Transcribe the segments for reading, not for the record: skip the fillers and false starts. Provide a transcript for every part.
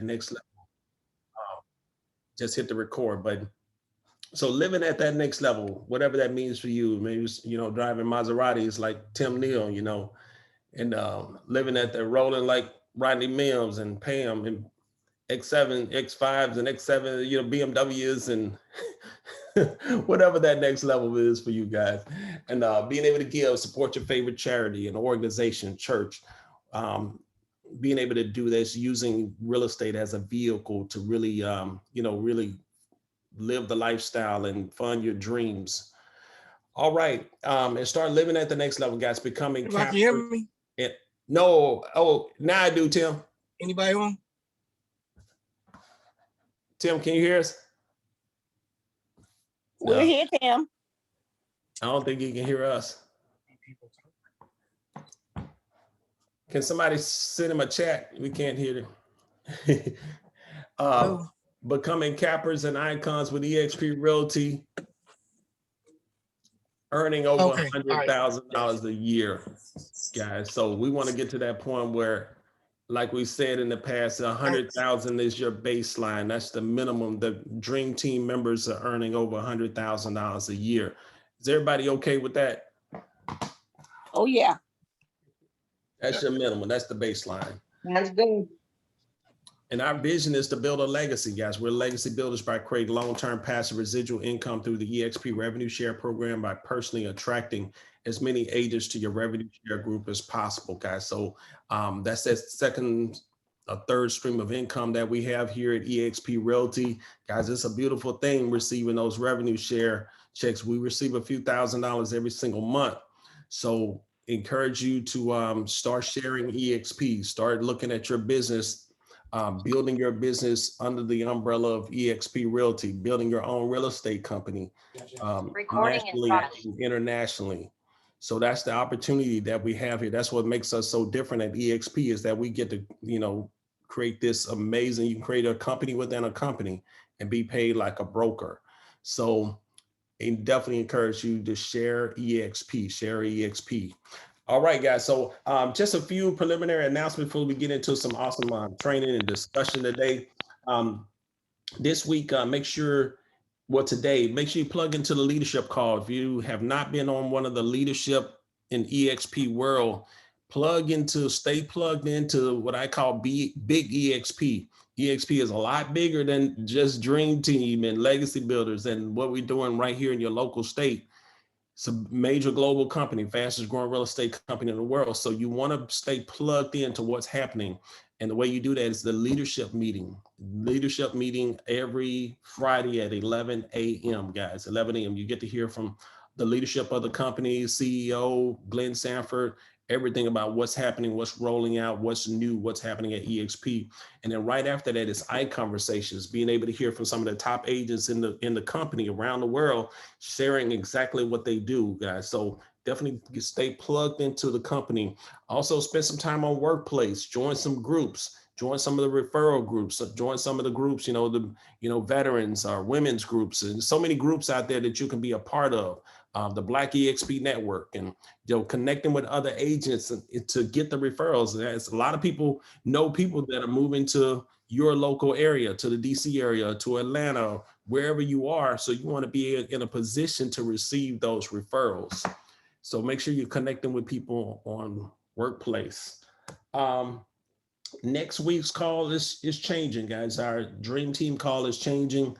next level. Just hit the record button. So living at that next level, whatever that means for you, maybe it's, driving Maseratis like Tim Neal, and living at the rolling like Rodney Mills and Pam and X7, X5s and X7, BMWs and whatever that next level is for you guys. And being able to give, support your favorite charity, an organization, church, um, being able to do this using real estate as a vehicle to really, really live the lifestyle and fund your dreams. All right. And start living at the next level, guys, becoming Everybody can hear cappers. me? No. Oh, now I do, Tim. Anybody on? Tim, can you hear us? We're here, Tim. I don't think he can hear us. Can somebody send him a chat? We can't hear him. Becoming cappers and icons with Exp Realty, earning over $100,000 a year, guys. So we want to get to that point where, like we said in the past, 100,000 is your baseline. That's the minimum. The Dream Team members are earning over $100,000 a year. Is everybody okay with that? Oh, yeah. That's your minimum. That's the baseline. That's good. And our vision is to build a legacy, guys. We're legacy builders by creating long-term passive residual income through the EXP revenue share program by personally attracting as many agents to your revenue share group as possible, guys. So that's that second, third stream of income that we have here at Exp Realty. Guys, it's a beautiful thing receiving those revenue share checks. We receive a few $1,000s every single month. So encourage you to start sharing EXP, start looking at your business, building your business under the umbrella of Exp Realty, building your own real estate company, nationally and internationally. So that's the opportunity that we have here. That's what makes us so different at Exp, is that we get to, create this amazing, you can create a company within a company and be paid like a broker. So I definitely encourage you to share EXP. All right, guys. So just a few preliminary announcements before we get into some awesome training and discussion today. This week, make sure you plug into the leadership call. If you have not been on one of the leadership in EXP world, stay plugged into what I call big EXP. EXP is a lot bigger than just Dream Team and Legacy Builders and what we're doing right here in your local state. It's a major global company, fastest growing real estate company in the world. So you want to stay plugged into what's happening. And the way you do that is the leadership meeting. Leadership meeting every Friday at 11 a.m., guys. 11 a.m. You get to hear from the leadership of the company, CEO, Glenn Sanford, everything about what's happening, what's rolling out, what's new, what's happening at EXP. And then right after that is iConversations, being able to hear from some of the top agents in the company around the world, sharing exactly what they do, guys. So definitely stay plugged into the company. Also spend some time on Workplace, join some groups, join some of the referral groups, join some of the groups, veterans or women's groups, and so many groups out there that you can be a part of. The Black EXP Network, and connecting with other agents to get the referrals. There's a lot of people know people that are moving to your local area, to the DC area, to Atlanta, wherever you are. So you want to be in a position to receive those referrals. So make sure you're connecting with people on Workplace. Next week's call is changing, guys. Our Dream Team call is changing.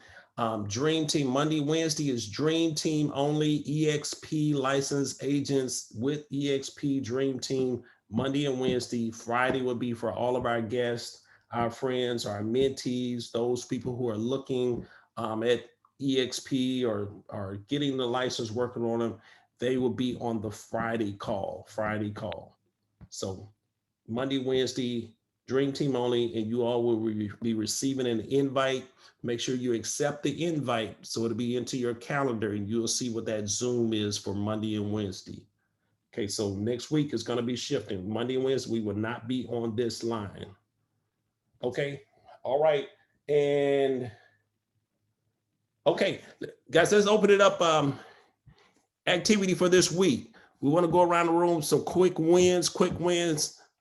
Dream Team Monday, Wednesday is Dream Team only. EXP licensed agents with EXP Dream Team Monday and Wednesday. Friday will be for all of our guests, our friends, our mentees, those people who are looking at EXP or getting the license, working on them. They will be on the Friday call. So Monday, Wednesday, Dream Team only, and you all will be receiving an invite. Make sure you accept the invite so it'll be into your calendar and you'll see what that Zoom is for Monday and Wednesday. Okay, so next week is going to be shifting. Monday and Wednesday, we will not be on this line. Okay, all right. And okay, guys, let's open it up. Activity for this week. We want to go around the room. So quick wins.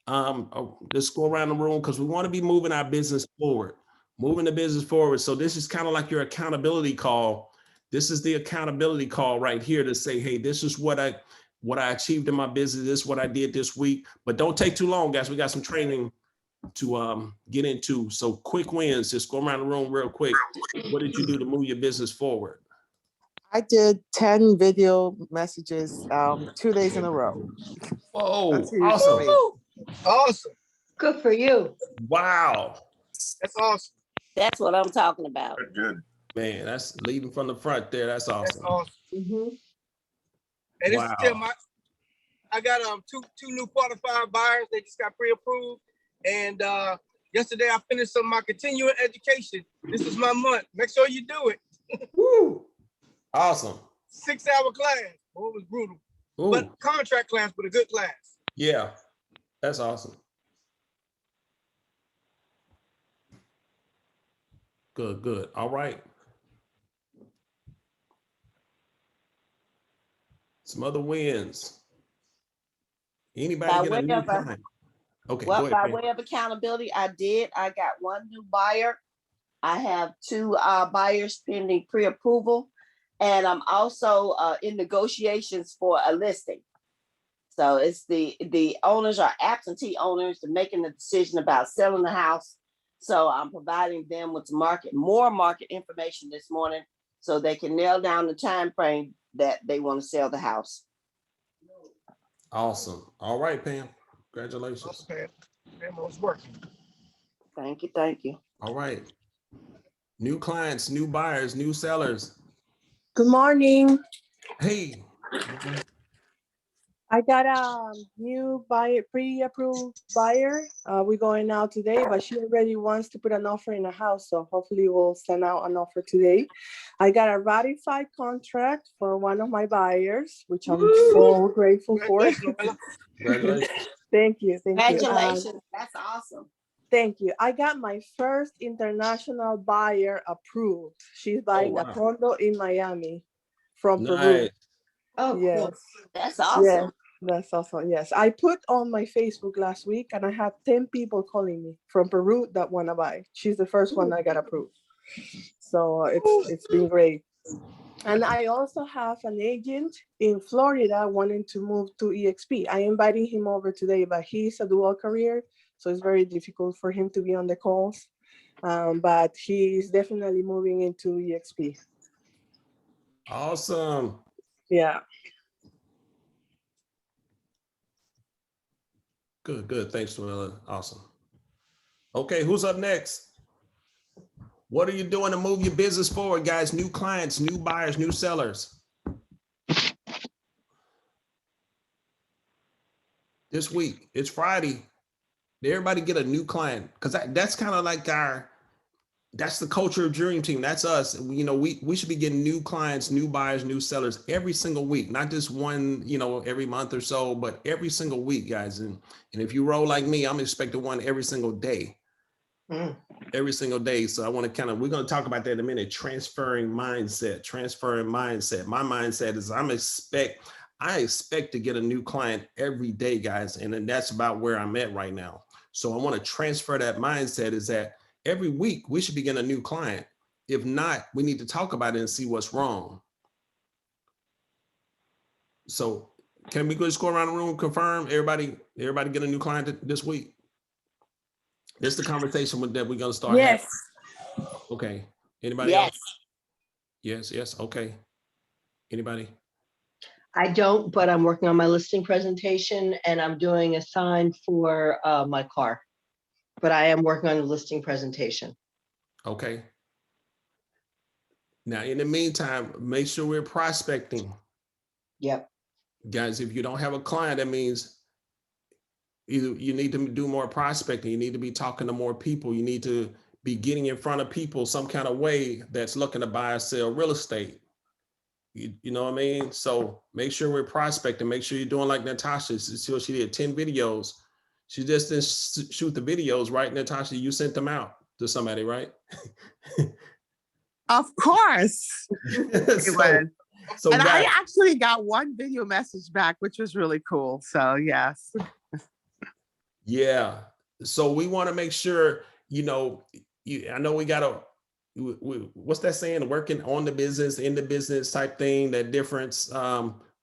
Let's go around the room because we want to be moving our business forward, moving the business forward. So this is kind of like your accountability call. This is the accountability call right here to say, hey, this is what I achieved in my business. This is what I did this week. But don't take too long, guys. We got some training to get into. So quick wins. Just go around the room real quick. What did you do to move your business forward? I did 10 video messages 2 days in a row. Whoa, That's huge for awesome. me. Awesome. Good for you. Wow. That's awesome. That's what I'm talking about. Good. Man, that's leading from the front there. That's awesome. That's awesome. Mhm. And this Wow. is Tim. I got two new qualified buyers. They just got pre-approved. And yesterday I finished some of my continuing education. This is my month. Make sure you do it. Woo. Awesome. 6-hour class. Oh, it was brutal. Ooh. But contract class, but a good class. Yeah, that's awesome. Good, good. All right. Some other wins. Anybody By get a way new of a- client? Okay, Well, go by ahead. Pam. way of accountability, I got one new buyer. I have two buyers pending pre-approval, and I'm also in negotiations for a listing. So it's the owners are absentee owners. They're making the decision about selling the house. So I'm providing them with more market information this morning, so they can nail down the time frame that they want to sell the house. Awesome. All right, Pam. Congratulations. Awesome, Pam. Pam was working. Thank you, thank you. All right. New clients, new buyers, new sellers. Good morning. Hey. I got a new buyer, pre-approved buyer. We're going out today, but she already wants to put an offer in a house. So hopefully we'll send out an offer today. I got a ratified contract for one of my buyers, which I'm so grateful for. Congratulations. Thank you. Thank you. Congratulations. That's awesome. Thank you. I got my first international buyer approved. She's buying a wow. condo in Miami from Peru. Nice. Oh, Yes. cool. That's awesome. Yes, that's awesome. Yes. I put on my Facebook last week and I had 10 people calling me from Peru that want to buy. She's the first one I got approved. So it's been great. And I also have an agent in Florida wanting to move to EXP. I invited him over today, but he's a dual career. So it's very difficult for him to be on the calls. But he's definitely moving into EXP. Awesome. Yeah. Good, good. Thanks, Swilla. Awesome. Okay, who's up next? What are you doing to move your business forward, guys? New clients, new buyers, new sellers. This week, it's Friday. Did everybody get a new client? Because that's kind of like that's the culture of Dream Team. That's us. We should be getting new clients, new buyers, new sellers every single week, not just one, every month or so, but every single week, guys. And if you roll like me, I'm expecting one every single day. Every single day. So I want to we're going to talk about that in a minute. Transferring mindset. My mindset is I expect to get a new client every day, guys. And then that's about where I'm at right now. So I want to transfer that mindset is that every week we should be getting a new client. If not, we need to talk about it and see what's wrong. So can we just go around the room, confirm everybody get a new client this week? This is the conversation that we're going to start having. Okay. Anybody else? Yes. Okay. Anybody? I don't, but I'm working on my listing presentation and I'm doing a sign for my car. But I am working on the listing presentation. Okay. Now, in the meantime, make sure we're prospecting. Yep. Guys, if you don't have a client, that means either you need to do more prospecting. You need to be talking to more people. You need to be getting in front of people some kind of way that's looking to buy or sell real estate. You know what I mean? So make sure we're prospecting. Make sure you're doing like Natasha. She did 10 videos. She just didn't shoot the videos, right, Natasha? You sent them out to somebody, right? Of course. It was. So And guys, I actually got one video message back, which was really cool. So yes. Yeah. So we want to make sure, you know, I know we got to, what's that saying? Working on the business, in the business type thing, that difference.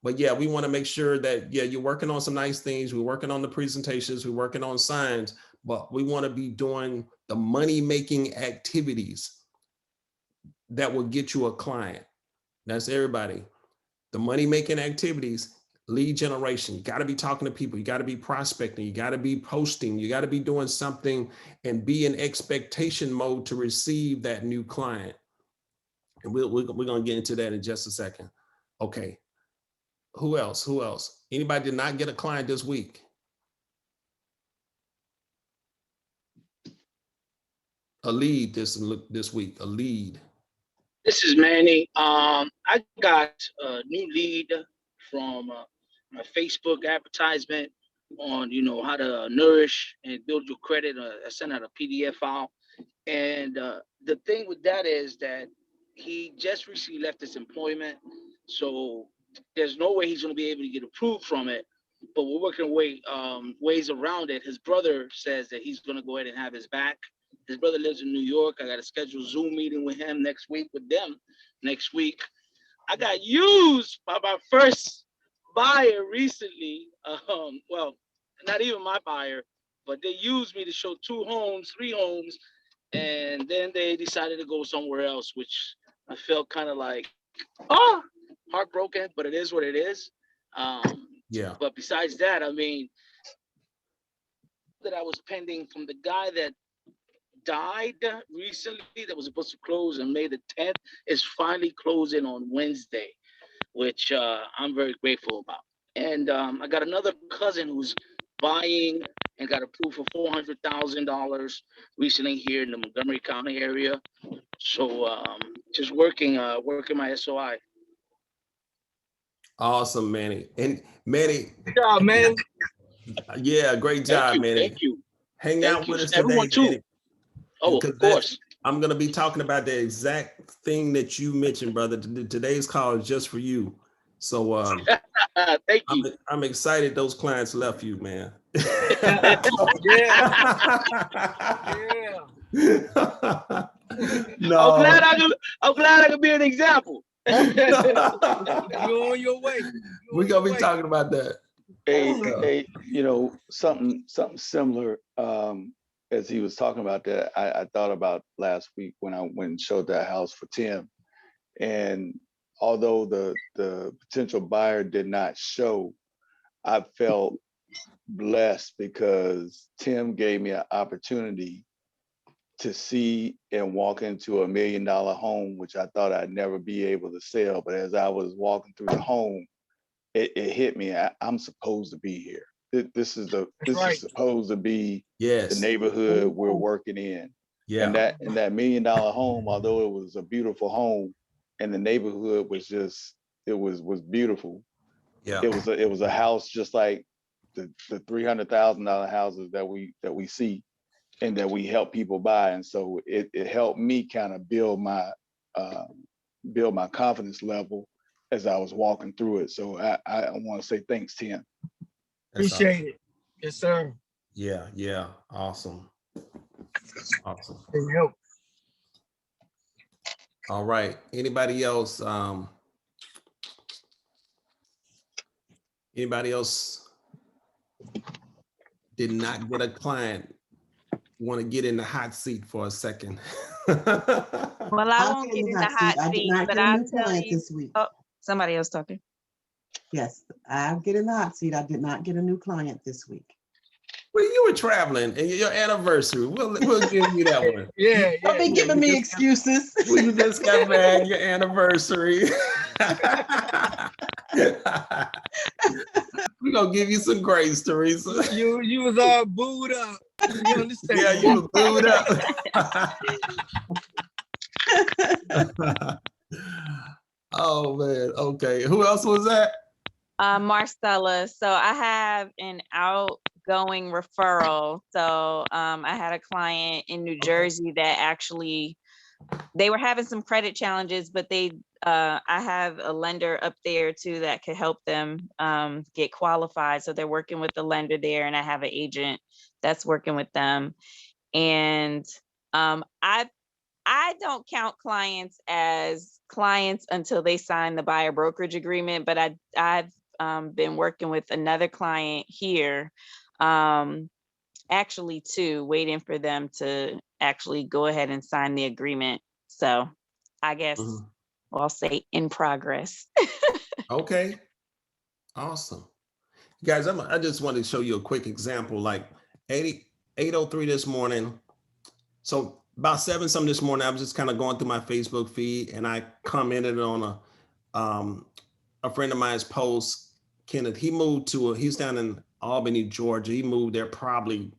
But yeah, we want to make sure that, yeah, you're working on some nice things. We're working on the presentations. We're working on signs, but we want to be doing the money-making activities that will get you a client. That's everybody. The money-making activities, lead generation. You got to be talking to people. You got to be prospecting. You got to be posting. You got to be doing something and be in expectation mode to receive that new client. And we're going to get into that in just a second. Okay. Who else? Who else? Anybody did not get a client this week? A lead this week, a lead. This is Manny. I got a new lead from my Facebook advertisement on, how to nourish and build your credit. I sent out a PDF file. And the thing with that is that he just recently left his employment. So there's no way he's going to be able to get approved from it. But we're working ways around it. His brother says that he's going to go ahead and have his back. His brother lives in New York. I got a scheduled Zoom meeting with him next week, with them next week. I got used by my first buyer recently. Well, not even my buyer, but they used me to show 2 homes, 3 homes, and then they decided to go somewhere else, which I felt kind of like, heartbroken, but it is what it is. Yeah. But besides that, I mean, that I was pending from the guy that died recently that was supposed to close on May the 10th is finally closing on Wednesday, which I'm very grateful about. And I got another cousin who's buying and got approved for $400,000 recently here in the Montgomery County area. So just working my SOI. Awesome, Manny. And Manny, Good job, man. yeah, great job, Manny. Thank you. Hang out with us Everyone today, too. Manny. Oh, of course. I'm going to be talking about the exact thing that you mentioned, brother. Today's call is just for you. So thank you. I'm excited those clients left you, man. Yeah. No. I'm glad I could be an example. You're on your way. We're going to be talking about that. Hey, something similar. As he was talking about that, I thought about last week when I went and showed that house for Tim. And although the potential buyer did not show, I felt blessed because Tim gave me an opportunity to see and walk into $1 million home, which I thought I'd never be able to sell. But as I was walking through the home, it hit me. I'm supposed to be here. This is supposed to be the neighborhood we're working in. Yeah. And that $1 million home, although it was a beautiful home, and the neighborhood was just, it was beautiful. Yeah. It was a house just like the $300,000 houses that we see and that we help people buy. And so it helped me kind of build my confidence level as I was walking through it. So I want to say thanks, Tim. Appreciate it. Yes, sir. Yeah. Awesome. It helped. All right. Anybody else? Anybody else did not get a client? Want to get in the hot seat for a second? Well, I won't get in the hot seat, but I'll tell you. This week. Oh, somebody else talking. Yes, I'll get in the hot seat. I did not get a new client this week. Well, you were traveling and your anniversary. We'll give you that one. Yeah. Don't be giving me excuses. We just got back, your anniversary. We're gonna give you some grace, Teresa. You was all booed up. You understand? Yeah, you was booed up. Oh man. Okay. Who else was that? Marcella. So I have an outgoing referral. So I had a client in New Jersey that actually they were having some credit challenges, but I have a lender up there too that could help them get qualified. So they're working with the lender there, and I have an agent that's working with them. And I don't count clients as clients until they sign the buyer brokerage agreement, but I've been working with another client here, actually two, waiting for them to actually go ahead and sign the agreement. So I guess I'll say in progress. Okay, awesome. Guys, I just wanted to show you a quick example, like 8:03 this morning. So about 7 something this morning, I was just kind of going through my Facebook feed, and I commented on a friend of mine's post. Kenneth, he's down in Albany, Georgia. He moved there probably,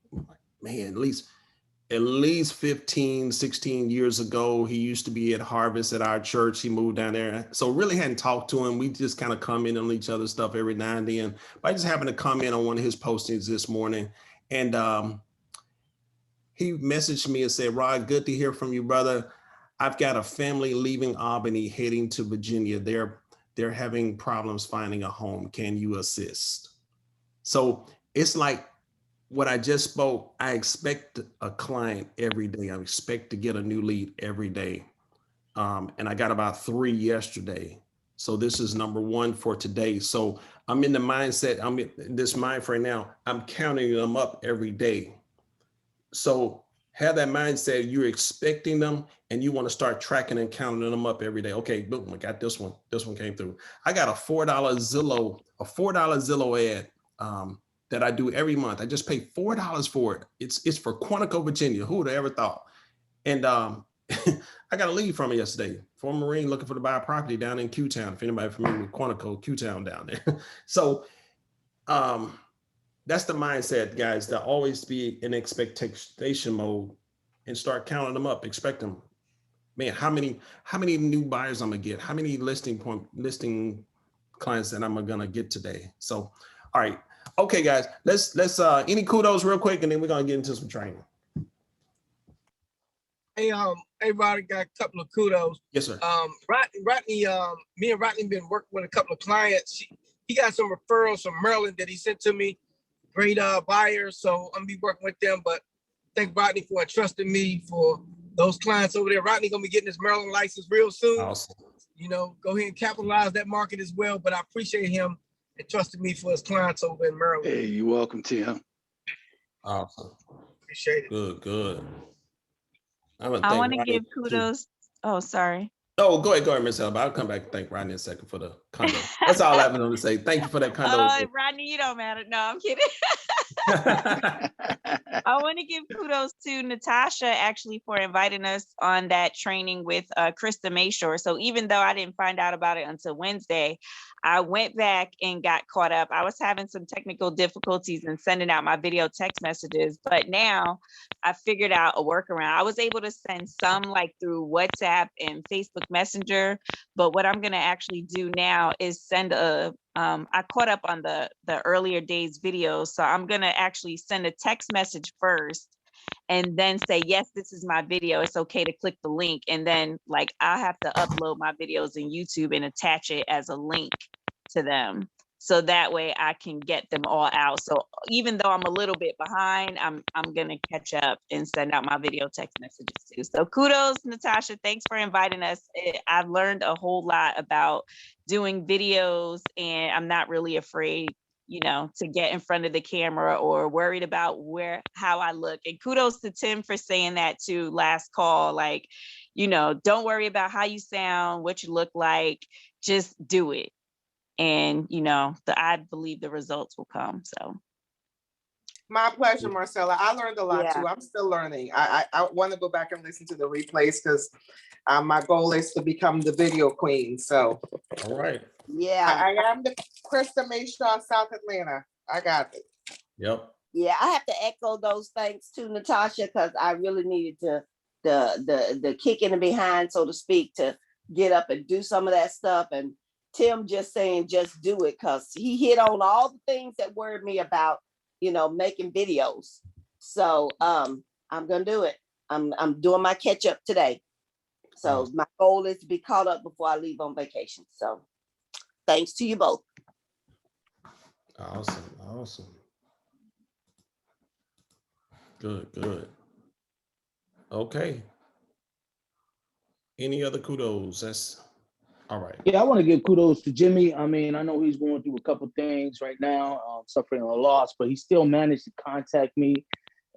man, at least 15, 16 years ago. He used to be at Harvest at our church. He moved down there. So really hadn't talked to him. We just kind of comment on each other's stuff every now and then. But I just happened to comment on one of his postings this morning. And he messaged me and said, Rod, good to hear from you, brother. I've got a family leaving Albany, heading to Virginia. They're having problems finding a home. Can you assist? So it's like what I just spoke. I expect a client every day. I expect to get a new lead every day. And I got about 3 yesterday. So this is number 1 for today. So I'm in the mindset, I'm in this mind frame now. I'm counting them up every day. So have that mindset, you're expecting them, and you want to start tracking and counting them up every day. Okay, boom, I got this one. This one came through. I got a $4 Zillow ad that I do every month. I just pay $4 for it. It's for Quantico, Virginia. Who would have ever thought? And I got a lead from it yesterday. Former Marine looking for to buy a property down in Q-Town. If anybody familiar with Quantico, Q-Town down there. So that's the mindset, guys, to always be in expectation mode and start counting them up. Expect them. Man, how many new buyers I'm gonna get? How many listing clients that I'm gonna get today? So, all right. Okay, guys, let's any kudos real quick, and then we're gonna get into some training. Hey, Rodney, got a couple of kudos. Yes, sir. Rodney, me and Rodney been working with a couple of clients. He got some referrals from Maryland that he sent to me. Great buyers, so I'm gonna be working with them. But thank Rodney for entrusting me for those clients over there. Rodney gonna be getting his Maryland license real soon. Awesome. You know, go ahead and capitalize that market as well. But I appreciate him entrusting me for his clients over in Maryland. Hey, you're welcome, Tim. Awesome. Appreciate it. Good. I want to give kudos. Oh, sorry. Oh, go ahead, Miss Elba. I'll come back and thank Rodney in a second for the condo. That's all I have to say. Thank you for that condo. Oh, Rodney, you don't matter. No, I'm kidding. I want to give kudos to Natasha actually for inviting us on that training with Krista Mayshore. So even though I didn't find out about it until Wednesday, I went back and got caught up. I was having some technical difficulties in sending out my video text messages, but now I figured out a workaround. I was able to send some like through WhatsApp and Facebook Messenger, but what I'm going to actually do now is send I caught up on the earlier days videos. So I'm going to actually send a text message first and then say, yes, this is my video. It's okay to click the link. And then like, I'll have to upload my videos in YouTube and attach it as a link to them. So that way I can get them all out. So even though I'm a little bit behind, I'm going to catch up and send out my video text messages too. So kudos, Natasha. Thanks for inviting us. I've learned a whole lot about doing videos, and I'm not really afraid, to get in front of the camera or worried about how I look. And kudos to Tim for saying that too last call. Like, don't worry about how you sound, what you look like, just do it. And, I believe the results will come. So. My pleasure, Marcella. I learned a lot too. I'm still learning. I want to go back and listen to the replays because my goal is to become the video queen. So. All right. Yeah. I am the Krista Mayshore, South Atlanta. I got it. Yep. Yeah, I have to echo those thanks to Natasha because I really needed the kick in the behind, so to speak, to get up and do some of that stuff. And Tim just saying, just do it, because he hit on all the things that worried me about, making videos. So I'm gonna do it. I'm doing my catch up today. So my goal is to be caught up before I leave on vacation. So thanks to you both. Awesome. Good. Okay. Any other kudos? That's all right. Yeah, I want to give kudos to Jimmy. I mean, I know he's going through a couple things right now, suffering a loss, but he still managed to contact me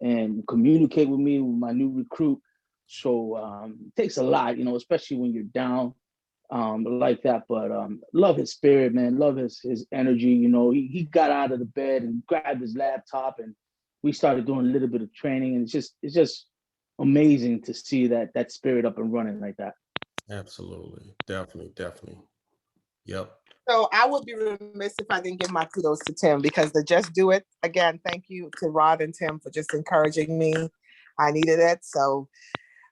and communicate with me with my new recruit. So it takes a lot, especially when you're down like that. But love his spirit, man. Love his energy. He got out of the bed and grabbed his laptop, and we started doing a little bit of training. And it's just amazing to see that spirit up and running like that. Absolutely. Definitely. Yep. So I would be remiss if I didn't give my kudos to Tim, because the Just Do It, again, thank you to Rod and Tim for just encouraging me. I needed it. So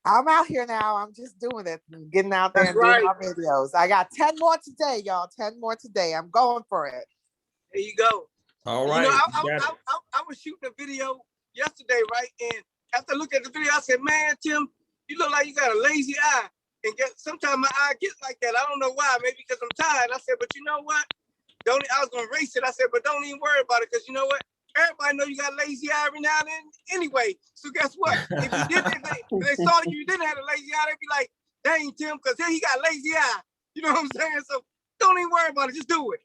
I'm out here now. I'm just doing it, getting out there. That's and right. doing my videos. I got 10 more today, y'all. 10 more today. I'm going for it. There you go. All right. I was shooting a video yesterday, right? And after looking at the video, I said, man, Tim, you look like you got a lazy eye. And sometimes my eye gets like that. I don't know why. Maybe because I'm tired. I said, but you know what? I was going to race it. I said, but don't even worry about it, because you know what? Everybody know you got lazy eye every now and then anyway. So guess what? If you didn't, if they saw you didn't have a lazy eye, they'd be like, dang, Tim, because he got lazy eye. You know what I'm saying? So don't even worry about it. Just do it.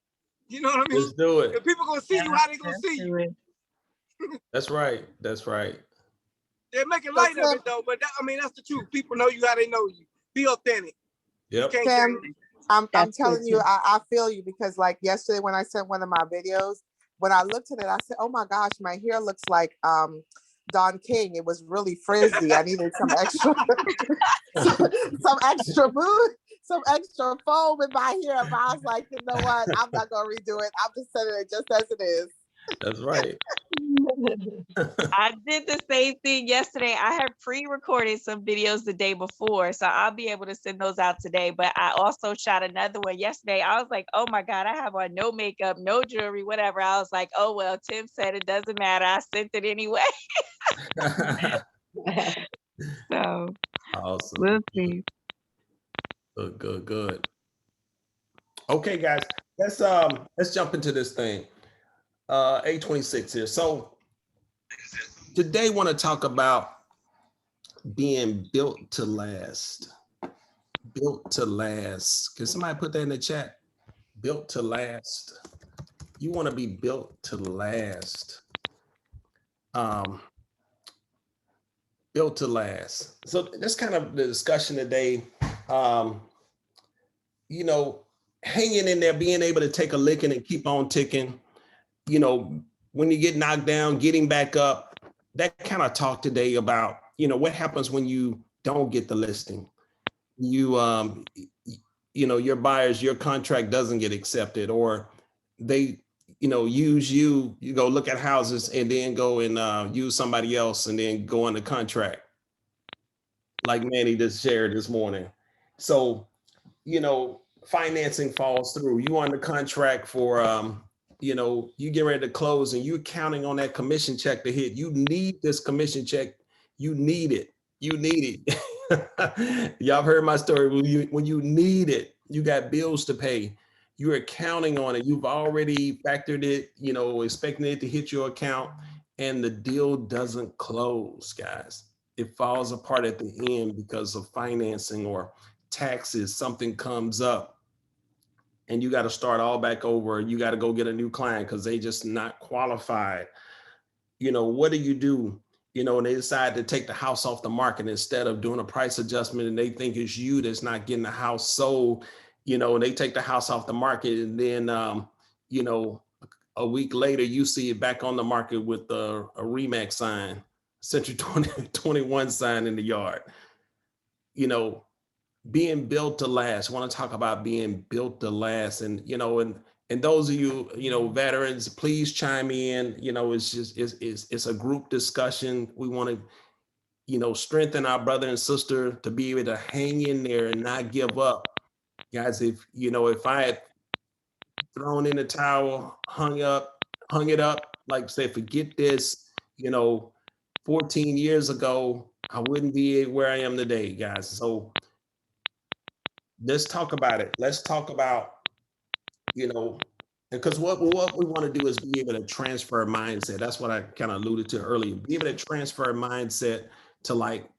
You know what I mean? Just do it. If people going to see you, how they going to see you? That's right. They're making light of it, though. But that's the truth. People know you how they know you. Be authentic. Yep. Tim, I'm telling you, I feel you, because like yesterday when I sent one of my videos, when I looked at it, I said, oh my gosh, my hair looks like Don King. It was really frizzy. I needed some extra, some extra foam in my hair. But I was like, you know what? I'm not going to redo it. I'm just sending it just as it is. That's right. I did the same thing yesterday. I had pre-recorded some videos the day before, so I'll be able to send those out today. But I also shot another one yesterday. I was like, oh my God, I have on no makeup, no jewelry, whatever. I was like, oh, well, Tim said it doesn't matter. I sent it anyway. So Awesome. we'll see. Good. Okay, guys, let's jump into this thing. 826 here. So today want to talk about being built to last. Built to last. Can somebody put that in the chat? Built to last. You want to be built to last. Built to last. So that's kind of the discussion today. Hanging in there, being able to take a licking and keep on ticking. When you get knocked down, getting back up. That kind of talk today about, what happens when you don't get the listing. Your buyers, your contract doesn't get accepted, or they, use you go look at houses and then go and use somebody else and then go on the contract. Like Manny just shared this morning. So, financing falls through. You on the contract for, you get ready to close and you're counting on that commission check to hit. You need this commission check. You need it. Y'all heard my story. When you need it, you got bills to pay. You are counting on it. You've already factored it, expecting it to hit your account, and the deal doesn't close, guys. It falls apart at the end because of financing or taxes. Something comes up and you got to start all back over. You got to go get a new client because they just not qualified. What do? And they decide to take the house off the market instead of doing a price adjustment, and they think it's you that's not getting the house sold. They take the house off the market, and then, a week later, you see it back on the market with a Remax sign, Century 2021 sign in the yard. Being built to last. I want to talk about being built to last. And, and those of you, veterans, please chime in. It's a group discussion. We want to, strengthen our brother and sister to be able to hang in there and not give up. Guys, if I had thrown in the towel, hung it up, like say, forget this, 14 years ago, I wouldn't be where I am today, guys. So let's talk about it. Let's talk about, you know, because what we want to do is be able to transfer mindset. That's what I kind of alluded to earlier. Be able to transfer mindset to like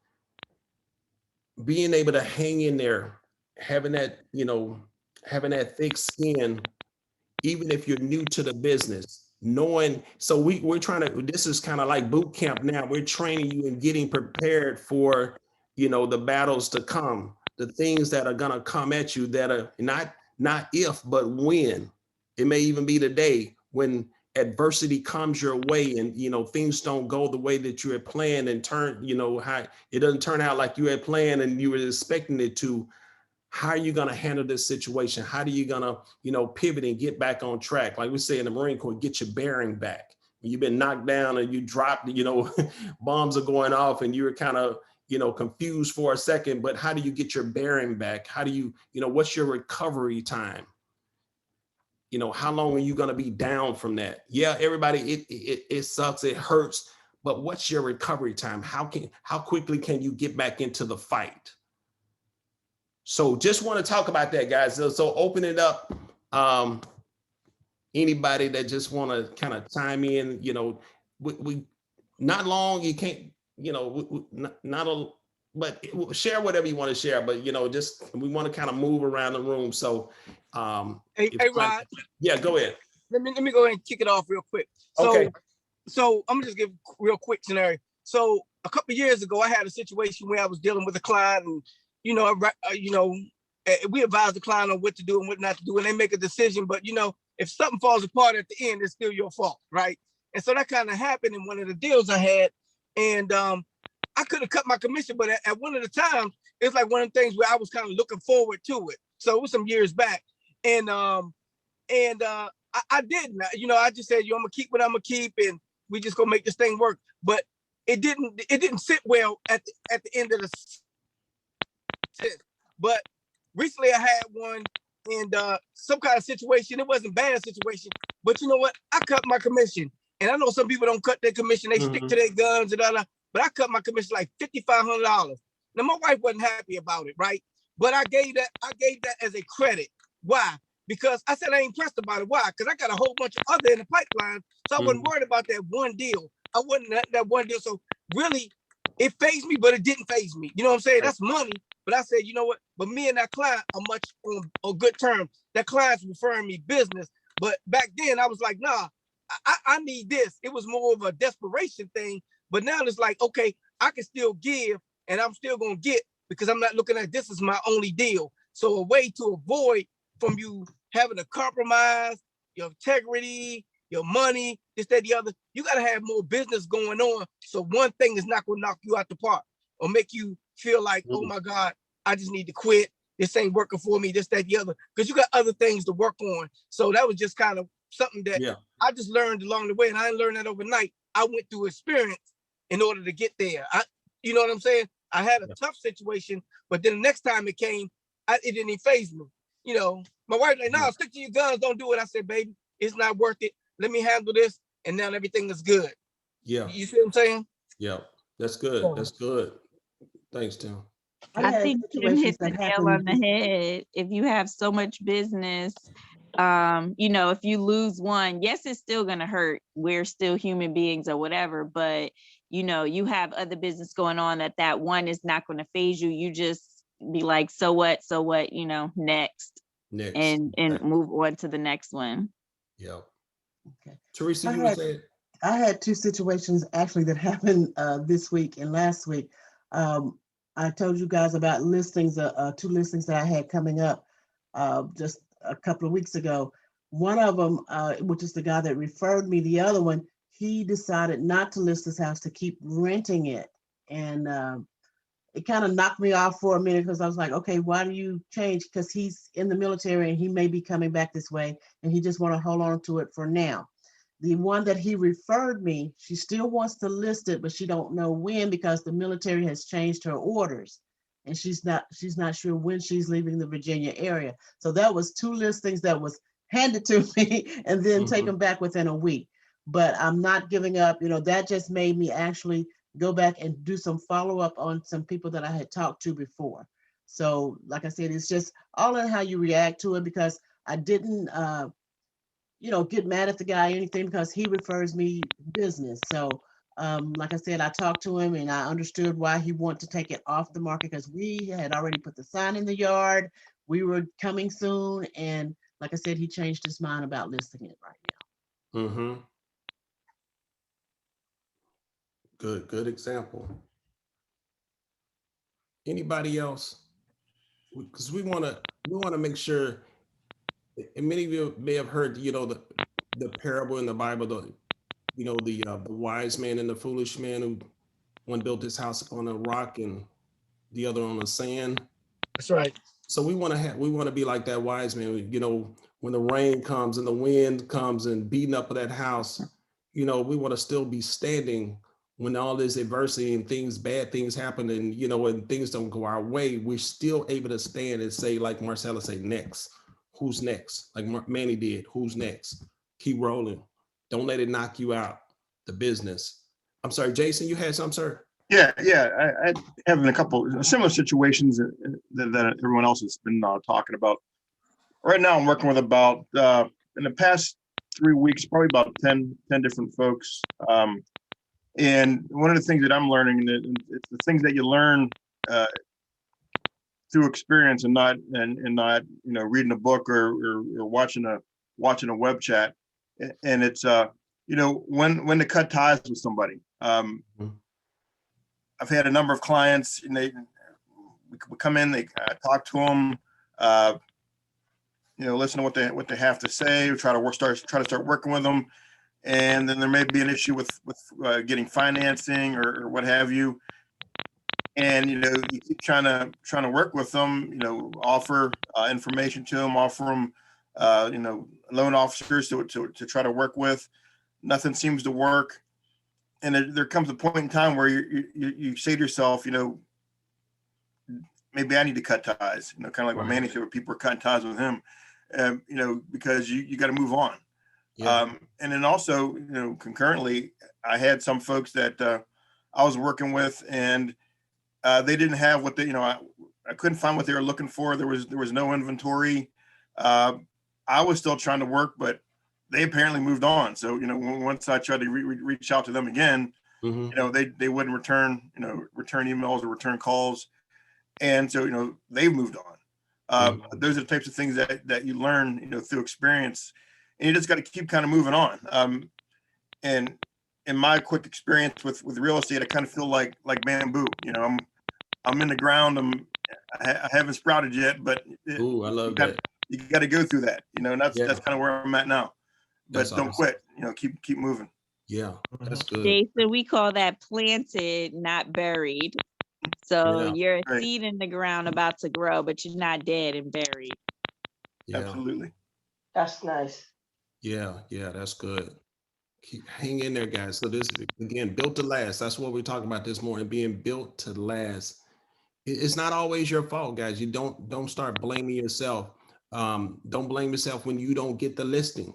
being able to hang in there, having that, you know, having that thick skin, even if you're new to the business, knowing. So we're trying to, this is kind of like boot camp now. We're training you and getting prepared for, you know, the battles to come, the things that are gonna come at you that are not if, but when. It may even be the day when adversity comes your way and, you know, things don't go the way that you had planned and turn, you know, how it doesn't turn out like you had planned and you were expecting it to. How are you going to handle this situation? How are you going to, you know, pivot and get back on track? Like we say in the Marine Corps, get your bearing back. When you've been knocked down and you dropped, you know, bombs are going off and you're kind of, you know, confused for a second, but how do you get your bearing back? How do you, you know, what's your recovery time? You know, how long are you going to be down from that? Yeah, everybody, it sucks, it hurts, but what's your recovery time? How quickly can you get back into the fight? So just want to talk about that, guys. So open it up. Anybody that just want to kind of chime in, you know, we not long, you can't, you know, not a, but share whatever you want to share, but, you know, just, we want to kind of move around the room. So, Hey, Rod. Yeah, go ahead. Let me go ahead and kick it off real quick. So, Okay. So I'm gonna just give a real quick scenario. So a couple of years ago, I had a situation where I was dealing with a client, and we advise the client on what to do and what not to do, and they make a decision. But you know, if something falls apart at the end, it's still your fault, right? And so that kind of happened in one of the deals I had, and I could have cut my commission, but at one of the times, it's like one of the things where I was kind of looking forward to it. So it was some years back, and I didn't. You know, I just said, I'm gonna keep what I'm gonna keep, and we just gonna make this thing work. But it didn't sit well at the end of the sentence. But recently I had one, and some kind of situation. It wasn't a bad situation, but you know what? I cut my commission, and I know some people don't cut their commission; they stick to their guns and other. But I cut my commission like $5,500. Now my wife wasn't happy about it, right? But I gave that as a credit. Why? Because I said I ain't pressed about it. Why? Because I got a whole bunch of other in the pipeline, so I wasn't worried about that one deal. I wasn't that one deal. So really, it fazed me, but it didn't faze me. You know what I'm saying? That's money. But I said, you know what? But me and that client are much on good terms. That client's referring me business. But back then I was like, nah, I need this. It was more of a desperation thing. But now it's like, okay, I can still give and I'm still gonna get because I'm not looking at this as my only deal. So a way to avoid from you having to compromise your integrity, your money, this, that, the other, you got to have more business going on. So one thing is not going to knock you out the park or make you feel like, oh my God, I just need to quit. This ain't working for me, this, that, the other, because you got other things to work on. So that was just kind of something that I just learned along the way. And I didn't learn that overnight. I went through experience in order to get there. You know what I'm saying? I had a tough situation, but then the next time it came, it didn't even faze me. You know, my wife like, no, stick to your guns, don't do it. I said, baby, it's not worth it. Let me handle this, and now everything is good. Yeah. You see what I'm saying? Yeah, that's good. That's good. Thanks, Tim. I think Tim hit the nail on the head. If you have so much business, you know, if you lose one, yes, it's still gonna hurt. We're still human beings or whatever, but you know, you have other business going on that one is not going to phase you. You just be like, so what, you know, next. And move on to the next one. Yeah. Okay. Teresa, you were saying? I had two situations actually that happened this week and last week. I told you guys about listings, two listings that I had coming up just a couple of weeks ago. One of them, which is the guy that referred me, the other one, he decided not to list his house, to keep renting it. And it kind of knocked me off for a minute because I was like, okay, why do you change? Because he's in the military and he may be coming back this way and he just want to hold on to it for now. The one that he referred me, she still wants to list it, but she don't know when because the military has changed her orders and she's not sure when she's leaving the Virginia area. So that was two listings that was handed to me and then taken back within a week. But I'm not giving up. You know, that just made me actually go back and do some follow-up on some people that I had talked to before. So like I said, it's just all in how you react to it, because I didn't, get mad at the guy or anything, because he refers me business. So like I said, I talked to him and I understood why he wanted to take it off the market, because we had already put the sign in the yard. We were coming soon. And like I said, he changed his mind about listing it right now. Mm-hmm. Good example. Anybody else? Because we want to make sure, and many of you may have heard, the parable in the Bible, the wise man and the foolish man, who one built his house on a rock and the other on the sand. That's right. So we want to be like that wise man. When the rain comes and the wind comes and beating up that house, we want to still be standing when all this adversity and bad things happen, and when things don't go our way, we're still able to stand and say, like Marcella say, next. Who's next? Like Manny did. Who's next? Keep rolling. Don't let it knock you out. The business. I'm sorry, Jason, you had something, sir? Yeah. I have in a couple similar situations that everyone else has been talking about. Right now, I'm working with about, in the past 3 weeks, probably about 10 different folks. And one of the things that I'm learning, and it's the things that you learn through experience, and not reading a book or watching a web chat. And it's when to cut ties with somebody. I've had a number of clients, and we come in, they talk to them, listen to what they have to say, try to start working with them, and then there may be an issue with getting financing or what have you, and you keep trying to work with them, offer information to them, offer them loan officers to try to work with. Nothing seems to work. And there comes a point in time where you say to yourself, maybe I need to cut ties, kind of like what Manny said, where people are cutting ties with him, because you got to move on. Yeah. And then also, concurrently, I had some folks that I was working with, and they didn't have what I couldn't find what they were looking for. There was no inventory. I was still trying to work, but they apparently moved on. So, once I tried to reach out to them again, they wouldn't return emails or return calls. And so, they've moved on. Those are the types of things that you learn, through experience, and you just got to keep kind of moving on. And in my quick experience with real estate, I kind of feel like bamboo, I'm in the ground. I haven't sprouted yet, but Ooh, I love that. You got to go through that, and that's kind of where I'm at now. But That's don't awesome. quit, keep moving. Yeah, that's good. Jason, we call that planted, not buried. So you're a seed in the ground about to grow, but you're not dead and buried. Yeah. Absolutely. That's nice. Yeah, that's good. Hang in there, guys. So this, again, built to last. That's what we're talking about this morning, being built to last. It's not always your fault, guys. You don't start blaming yourself. Don't blame yourself when you don't get the listing.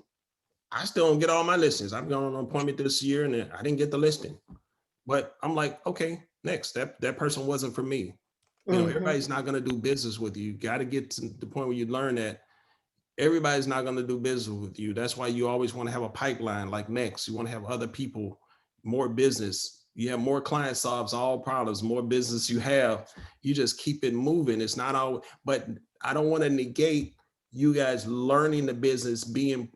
I still don't get all my listings. I've gone on an appointment this year and I didn't get the listing. But I'm like, okay, next. That person wasn't for me. Everybody's not going to do business with you. You got to get to the point where you learn that everybody's not going to do business with you. That's why you always want to have a pipeline like next. You want to have other people, more business. You have more client solves all problems, more business you have. You just keep it moving. It's not all, but I don't want to negate you guys learning the business,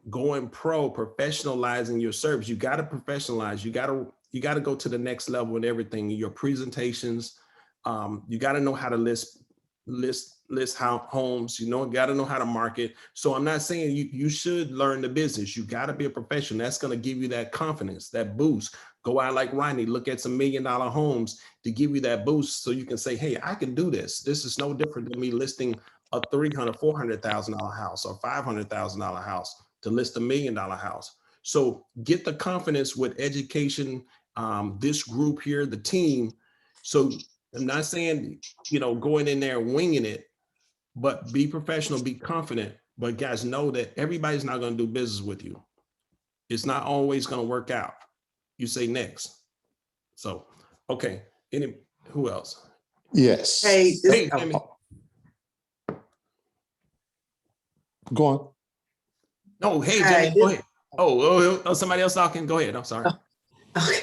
going pro, professionalizing your service. You got to professionalize. You got to go to the next level in everything. Your presentations. You got to know how to list homes. Got to know how to market. So I'm not saying you should learn the business. You got to be a professional. That's going to give you that confidence, that boost. Go out like Rodney, look at some $1 million homes to give you that boost, so you can say, hey, I can do this. This is no different than me listing a $300,000, $400,000 house or $500,000 house to list $1 million house. So get the confidence with education, this group here, the team. So I'm not saying, going in there winging it, but be professional, be confident. But guys, know that everybody's not going to do business with you. It's not always going to work out. You say next. So, okay. Who else? Yes. Hey, Tammy. Go on. No, hey, Hi, Jimmy, go ahead. Oh, somebody else talking. Go ahead. I'm sorry. Okay.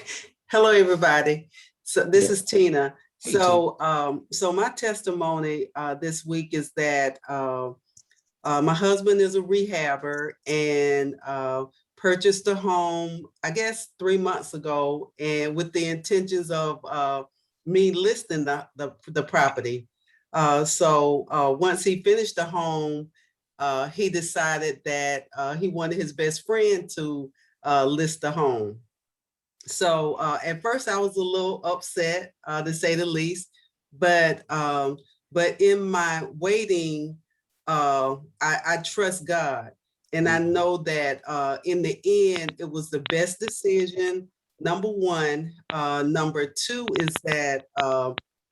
Hello, everybody. So this Yeah. is Tina. Hey, Tina. So my testimony this week is that my husband is a rehabber and purchased a home, I guess 3 months ago, and with the intentions of me listing the property. Once he finished the home, he decided that he wanted his best friend to list the home. So at first I was a little upset, to say the least, but in my waiting, I trust God, and I know that in the end it was the best decision. Number one. Number two is that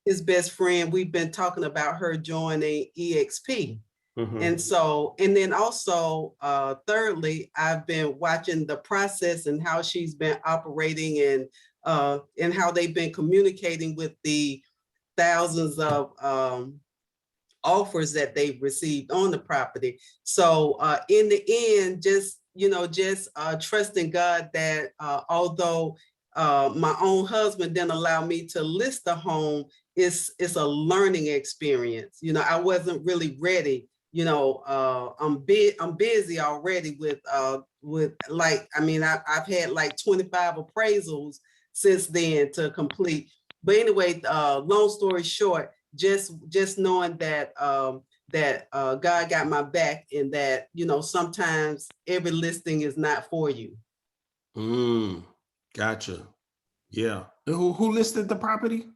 his best friend, we've been talking about her joining EXP. And so, and then also, thirdly, I've been watching the process and how she's been operating and how they've been communicating with the thousands of offers that they've received on the property. So in the end, just trusting God that although my own husband didn't allow me to list the home, it's a learning experience. I wasn't really ready. I'm busy already with like, I've had like 25 appraisals since then to complete. But anyway, long story short, just knowing that God got my back, and that sometimes every listing is not for you. Gotcha. Yeah. Who listed the property?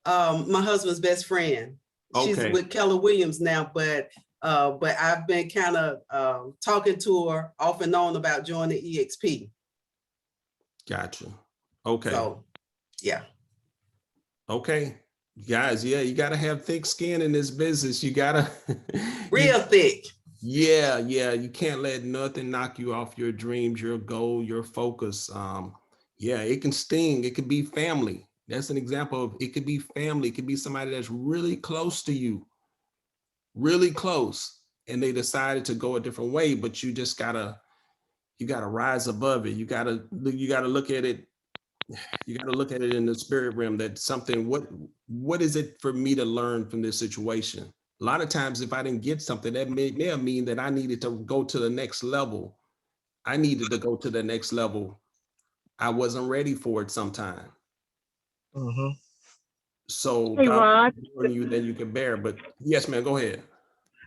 My husband's best friend. She's with Keller Williams now, but I've been kind of talking to her off and on about joining EXP. Gotcha. Okay. So, yeah. Okay. Guys, yeah, you got to have thick skin in this business. You got to real thick. Yeah. You can't let nothing knock you off your dreams, your goal, your focus. Yeah, it can sting. It could be family. That's an example of, it could be family. It could be somebody that's really close to you, really close, and they decided to go a different way, but you just gotta rise above it. You gotta look at it. You got to look at it in the spirit realm, that something, what is it for me to learn from this situation? A lot of times, if I didn't get something, that may mean that I needed to go to the next level. I needed to go to the next level. I wasn't ready for it sometime. So hey, Rod, more you than you can bear. But yes, man, go ahead.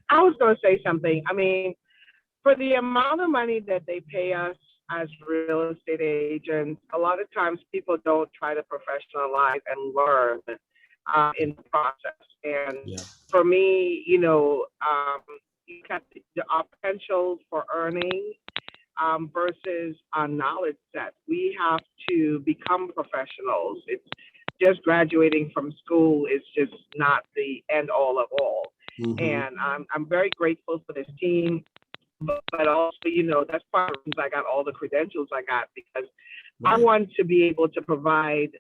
I was going to say something. I mean, for the amount of money that they pay us as real estate agents, a lot of times people don't try to professionalize and learn in the process. And for me, you got our potential for earning versus our knowledge set. We have to become professionals. It's just graduating from school is just not the end all of all. And I'm very grateful for this team. But also, that's part of the reasons I got all the credentials I got, because I want to be able to provide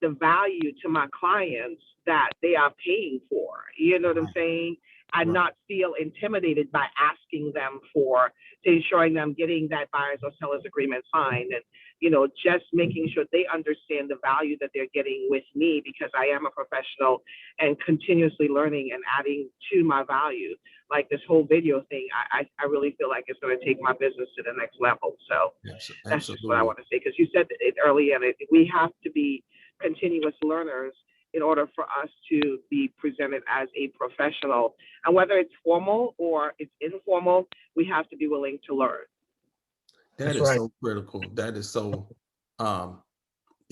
the value to my clients that they are paying for. You know what I'm saying? And not feel intimidated by asking them to ensuring them getting that buyer's or seller's agreement signed, and just making sure they understand the value that they're getting with me, because I am a professional and continuously learning and adding to my value. Like this whole video thing, I really feel like it's going to take my business to the next level. So that's just what I want to say, because you said it earlier, and we have to be continuous learners in order for us to be presented as a professional. And whether it's formal or it's informal, we have to be willing to learn. That is so critical. That is so,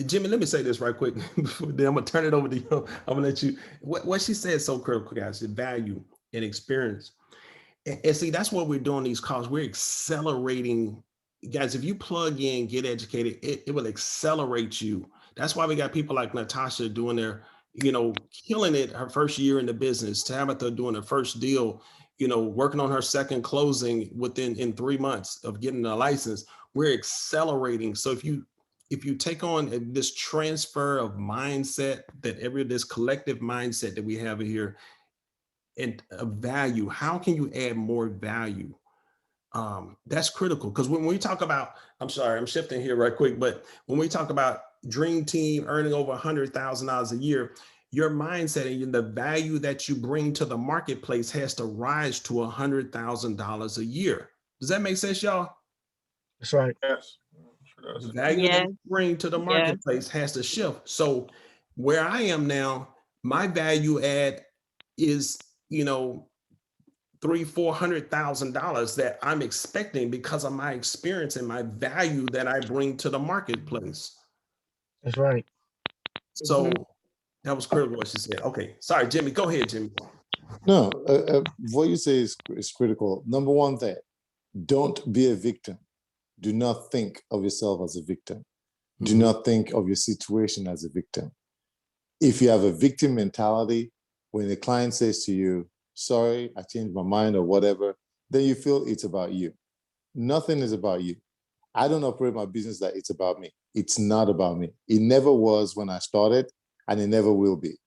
Jimmy, let me say this right quick. Then I'm gonna turn it over to you. I'm gonna let you, what she said is so critical, guys, the value and experience. And see, that's what we're doing these calls. We're accelerating, guys. If you plug in, get educated, it will accelerate you. That's why we got people like Natasha doing their, killing it her first year in the business, Tabitha doing her first deal, working on her second closing in 3 months of getting a license. We're accelerating. So if you take on this transfer of mindset, this collective mindset that we have here, and a value, how can you add more value? That's critical because when we talk about, I'm sorry, I'm shifting here right quick, but when we talk about dream team earning over $100,000 a year, your mindset and the value that you bring to the marketplace has to rise to $100,000 a year. Does that make sense, y'all? That's right. Yes. Sure does. The value that you bring to the marketplace has to shift. So where I am now, my value add is, you know, $300,000-400,000 that I'm expecting because of my experience and my value that I bring to the marketplace. That's right. So that was critical what she said. Okay, sorry, Jimmy. Go ahead, Jimmy. No, what you say is critical. Number one thing, don't be a victim. Do not think of yourself as a victim. Do not think of your situation as a victim. If you have a victim mentality, when the client says to you, sorry, I changed my mind or whatever, then you feel it's about you. Nothing is about you. I don't operate my business that it's about me. It's not about me. It never was when I started, and it never will be.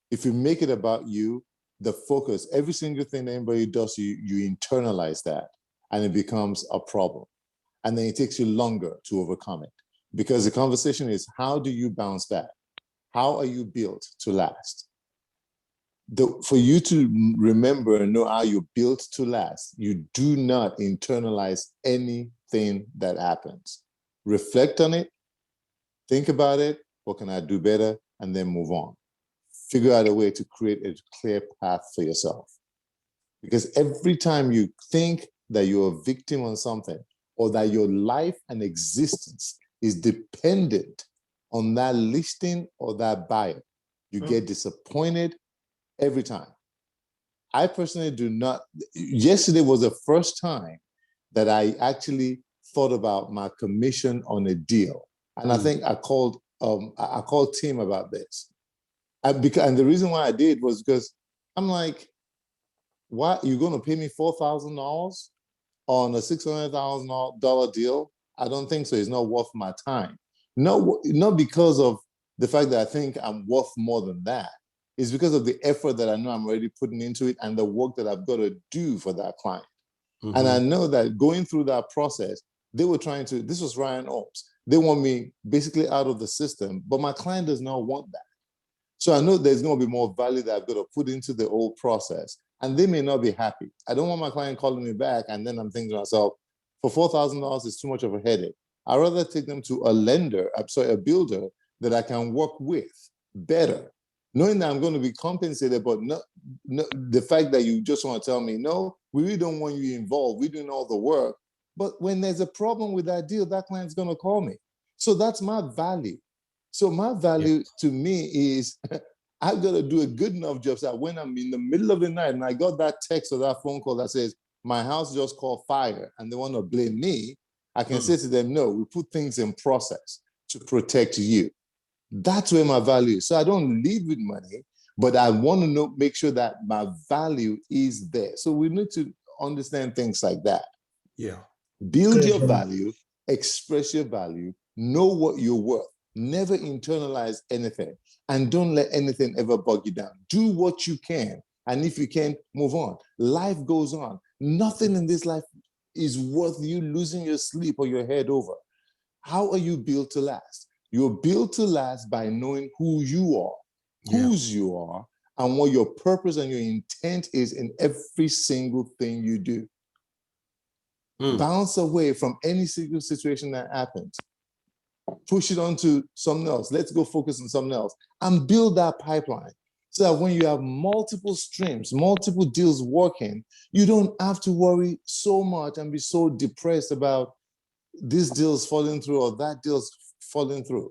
If you make it about you, the focus, every single thing that anybody does, you internalize that, and it becomes a problem. And then it takes you longer to overcome it. Because the conversation is, how do you bounce back? How are you built to last? For you to remember and know how you're built to last, you do not internalize anything that happens. Reflect on it, think about it, what can I do better, and then move on. Figure out a way to create a clear path for yourself. Because every time you think that you're a victim on something, or that your life and existence is dependent on that listing or that buyer, you get disappointed every time. I personally do not. Yesterday was the first time that I actually thought about my commission on a deal. And I think I called Tim about this. And the reason why I did was because I'm like, why you're going to pay me $4,000 on a $600,000 deal? I don't think so. It's not worth my time. No, not because of the fact that I think I'm worth more than that. It's because of the effort that I know I'm already putting into it and the work that I've got to do for that client. And I know that going through that process, they were trying to, this was Ryan Oaks. They want me basically out of the system, but my client does not want that. So I know there's going to be more value that I've got to put into the whole process, and they may not be happy. I don't want my client calling me back, and then I'm thinking to myself, for $4,000 is too much of a headache. I'd rather take them to a builder that I can work with better, knowing that I'm going to be compensated, but not the fact that you just want to tell me, no, we really don't want you involved. We're doing all the work. But when there's a problem with that deal, that client's going to call me. So that's my value. So my value to me is I've got to do a good enough job so that when I'm in the middle of the night and I got that text or that phone call that says, my house just caught fire and they want to blame me, I can say to them, no, we put things in process to protect you. That's where my value is. So I don't lead with money, but I want to make sure that my value is there. So we need to understand things like that. Yeah. Build your value, express your value, know what you're worth. Never internalize anything, and don't let anything ever bug you down. Do what you can, and if you can, move on. Life goes on. Nothing in this life is worth you losing your sleep or your head over. How are you built to last? You're built to last by knowing who you are, whose you are, and what your purpose and your intent is in every single thing you do. Bounce away from any single situation that happens. Push it on to something else. Let's go focus on something else and build that pipeline so that when you have multiple streams, multiple deals working, you don't have to worry so much and be so depressed about this deal's falling through or that deal's falling through.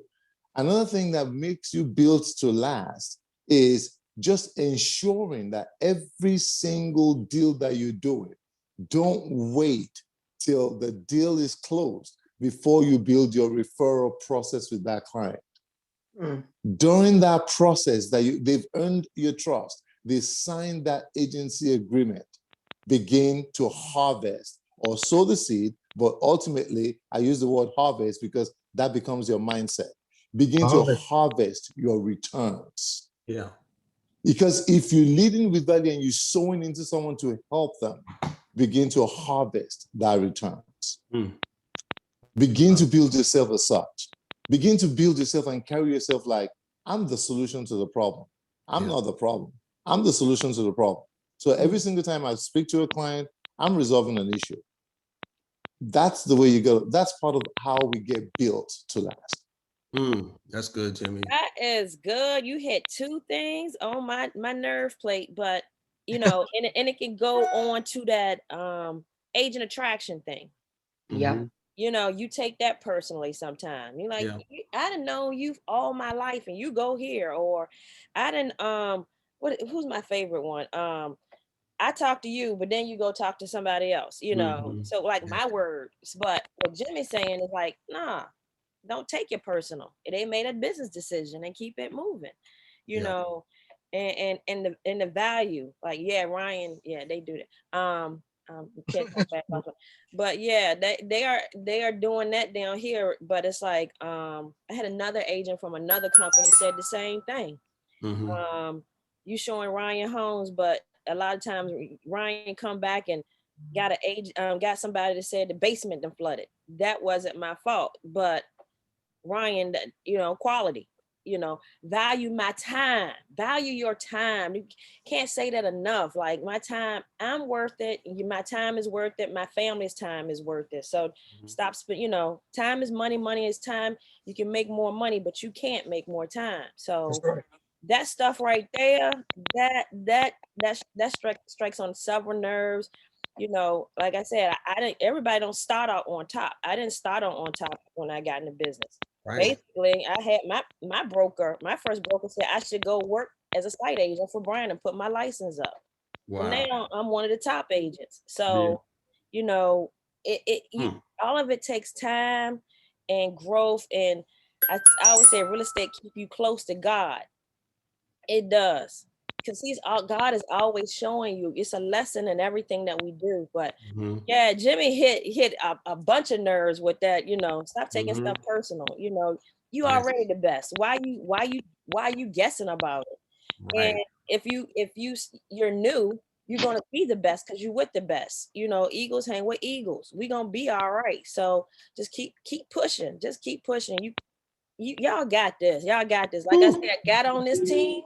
Another thing that makes you built to last is just ensuring that every single deal that you're doing, don't wait till the deal is closed before you build your referral process with that client. During that process that they've earned your trust, they signed that agency agreement, begin to harvest or sow the seed, but ultimately I use the word harvest because that becomes your mindset. Begin to harvest your returns. Yeah. Because if you're leading with value and you're sowing into someone to help them, begin to harvest that returns. Begin to build yourself as such. Begin to build yourself and carry yourself like, I'm the solution to the problem. I'm not the problem. I'm the solution to the problem. So every single time I speak to a client, I'm resolving an issue. That's the way you go. That's part of how we get built to last. That's good, Jimmy. That is good. You hit two things on my nerve plate, but you know, and it can go on to that agent attraction thing. Yeah. You know, you take that personally sometimes. You're like, I didn't know you all my life and you go here, or I didn't who's my favorite one? I talk to you, but then you go talk to somebody else, you know. So like my words, but what Jimmy's saying is like, nah, don't take it personal. They made a business decision and keep it moving, you know, and the value, like, Ryan, they do that. Can't come back off of- but yeah, they are doing that down here, but it's like, I had another agent from another company said the same thing. You showing Ryan homes, but a lot of times Ryan come back and got somebody that said the basement done flooded. That wasn't my fault, but Ryan, you know, quality, you know, value my time, value your time. You can't say that enough. Like, my time, I'm worth it. My time is worth it. My family's time is worth it. So stop spending, you know, time is money, money is time. You can make more money, but you can't make more time. So that stuff right there, that strikes on several nerves. You know, like I said, everybody don't start out on top. I didn't start out on top when I got in the business. Basically, I had my broker, my first broker said I should go work as a site agent for Brian and put my license up. Well, now I'm one of the top agents. So, you know, all of it takes time and growth. And I always say real estate keep you close to God. It does, because God is always showing you. It's a lesson in everything that we do. But yeah, Jimmy hit a bunch of nerves with that. You know, stop taking stuff personal. You know, you already the best. Why you guessing about it? And if you're new, you're gonna be the best because you're with the best. You know, Eagles hang with Eagles. We're gonna be all right. So just keep pushing. Just keep pushing. Y'all got this. Y'all got this. Like I said, I got on this team,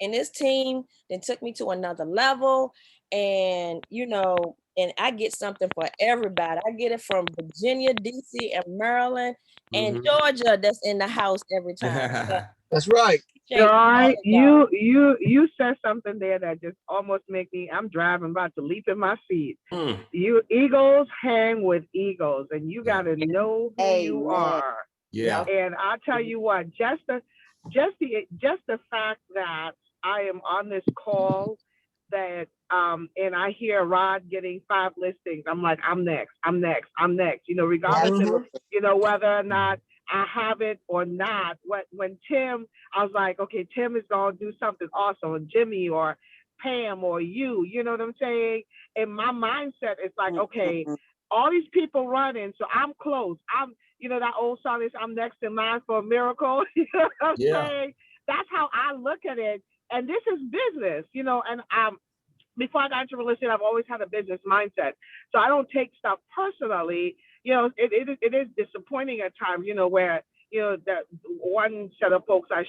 and this team then took me to another level. And you know, and I get something for everybody. I get it from Virginia, DC, and Maryland, and Georgia. That's in the house every time. So, that's right. Joy, you said something there that just almost make me. I'm driving, about to leap in my seat. You Eagles hang with Eagles, and you got to know who you are. Yeah. And I'll tell you what, just the fact that I am on this call, that and I hear Rod getting 5 listings, I'm like, I'm next. You know, regardless of, you know, whether or not I have it or not. When Tim, I was like, okay, Tim is gonna do something awesome, or Jimmy or Pam or you know what I'm saying? And my mindset is like, okay, all these people running, so I'm close. You know, that old song is, I'm next in line for a miracle. You know what I'm saying? That's how I look at it. And this is business, you know, and before I got into real estate, I've always had a business mindset. So I don't take stuff personally. You know, it is disappointing at times, you know, where, you know, that one set of folks I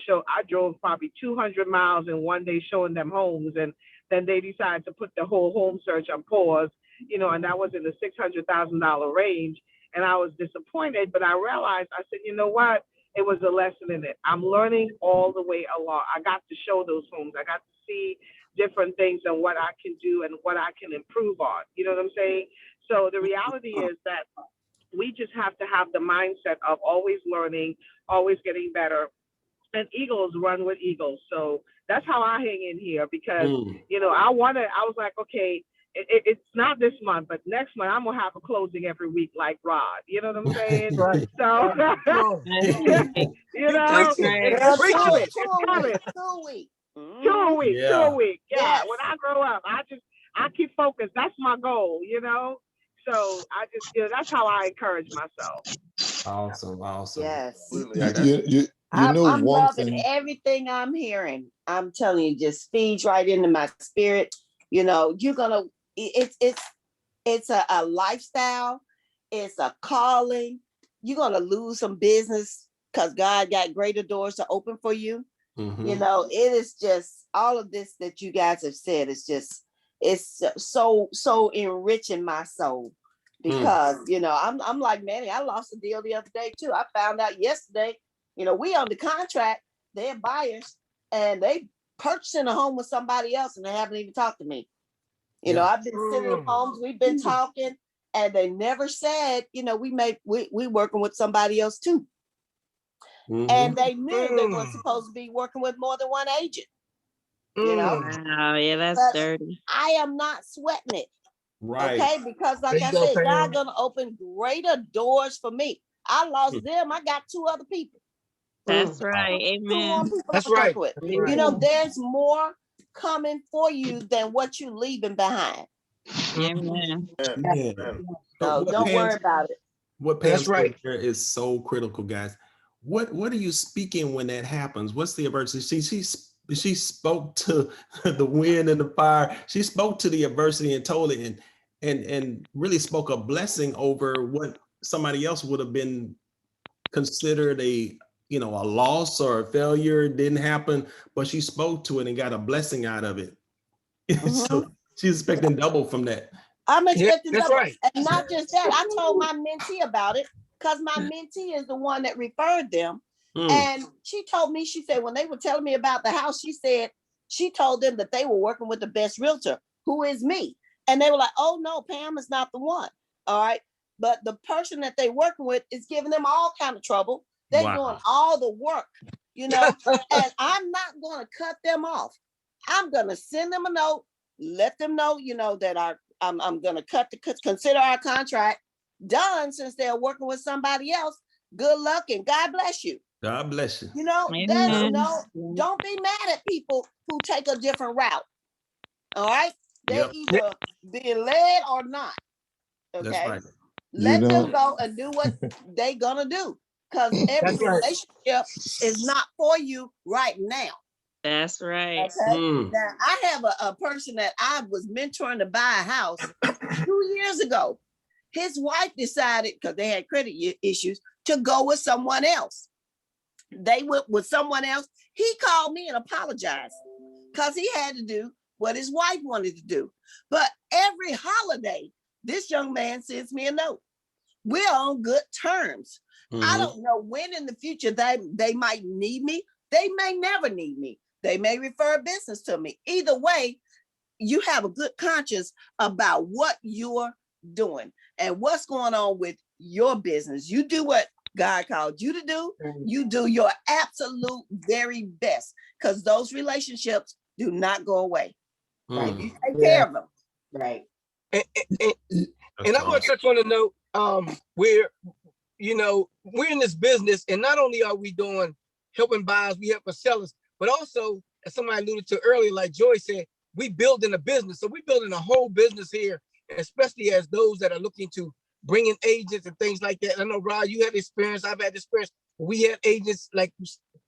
drove probably 200 miles in one day showing them homes, and then they decided to put the whole home search on pause, you know, and that was in the $600,000 range. And I was disappointed, but I realized, I said, you know what? It was a lesson in it. I'm learning all the way along. I got to show those homes. I got to see different things and what I can do and what I can improve on. You know what I'm saying? So the reality is that we just have to have the mindset of always learning, always getting better. And Eagles run with Eagles. So that's how I hang in here, because, you know, I was like, okay, it's not this month, but next month I'm gonna have a closing every week like Rod. You know what I'm saying? Right. So you know, it's coming. 2 weeks. 2 weeks, Yeah. 2 a week. Yeah. Yes. When I grow up, I keep focused. That's my goal, you know. So I just, you know, that's how I encourage myself. Awesome. Yes. You I'm know one loving thing. everything I'm hearing. I'm telling you, just feeds right into my spirit. You know, you're gonna. It's It's a lifestyle. It's a calling. You're going to lose some business because God got greater doors to open for you. Mm-hmm. You know, it is just all of this that you guys have said is just, it's so enriching my soul because, you know, I'm like, Manny, I lost a deal the other day too. I found out yesterday, you know, we on the contract, they're buyers and they purchasing a home with somebody else and they haven't even talked to me. You know, I've been sitting in homes, we've been talking and they never said, you know, we working with somebody else too. Mm-hmm. And they knew they weren't supposed to be working with more than one agent. You know, wow, yeah, that's but dirty. I am not sweating it. Right. Okay, because like I said, God's gonna open greater doors for me. I lost them, I got 2 other people. That's right. 2 more Amen. people That's I work right. with. That's You right. know, there's more coming for you than what you leaving behind. Amen. Yeah. So What don't worry about it. What Pam That's said right. there is so critical, guys. What are you speaking when that happens? What's the adversity? She spoke to the wind and the fire. She spoke to the adversity and told it and really spoke a blessing over what somebody else would have been considered a loss or a failure. It didn't happen, but she spoke to it and got a blessing out of it. So she's expecting double from that. I'm expecting that's double. right. And not just that, I told my mentee about it because my mentee is the one that referred them. And she told me, she said, when they were telling me about the house, she said, she told them that they were working with the best realtor, who is me. And they were like, oh no, Pam is not the one. All right. But the person that they working with is giving them all kind of trouble. They're doing all the work, you know, and I'm not going to cut them off. I'm going to send them a note, let them know, you know, that I'm going to consider our contract done since they're working with somebody else. Good luck and God bless you. God bless you. You know, there's don't be mad at people who take a different route. All right. They're either being led or not. Okay. That's right. Let them go and do what they gonna do. Because every relationship is not for you right now. That's right. Okay. Now I have a person that I was mentoring to buy a house 2 years ago. His wife decided, because they had credit issues, to go with someone else. They went with someone else. He called me and apologized because he had to do what his wife wanted to do. But every holiday, this young man sends me a note. We're on good terms. I don't know when in the future they might need me. They may never need me. They may refer business to me. Either way, you have a good conscience about what you're doing and what's going on with your business. You do what God called you to do. You do your absolute very best because those relationships do not go away. Right? You take care of them. Right. And I want to touch on a note where, you know, we're in this business and not only are we doing helping buyers, we help sellers, but also, as somebody alluded to earlier, like Joy said, we building a business. So we're building a whole business here, especially as those that are looking to bring in agents and things like that. I know, Rod, you had experience. I've had experience. We had agents like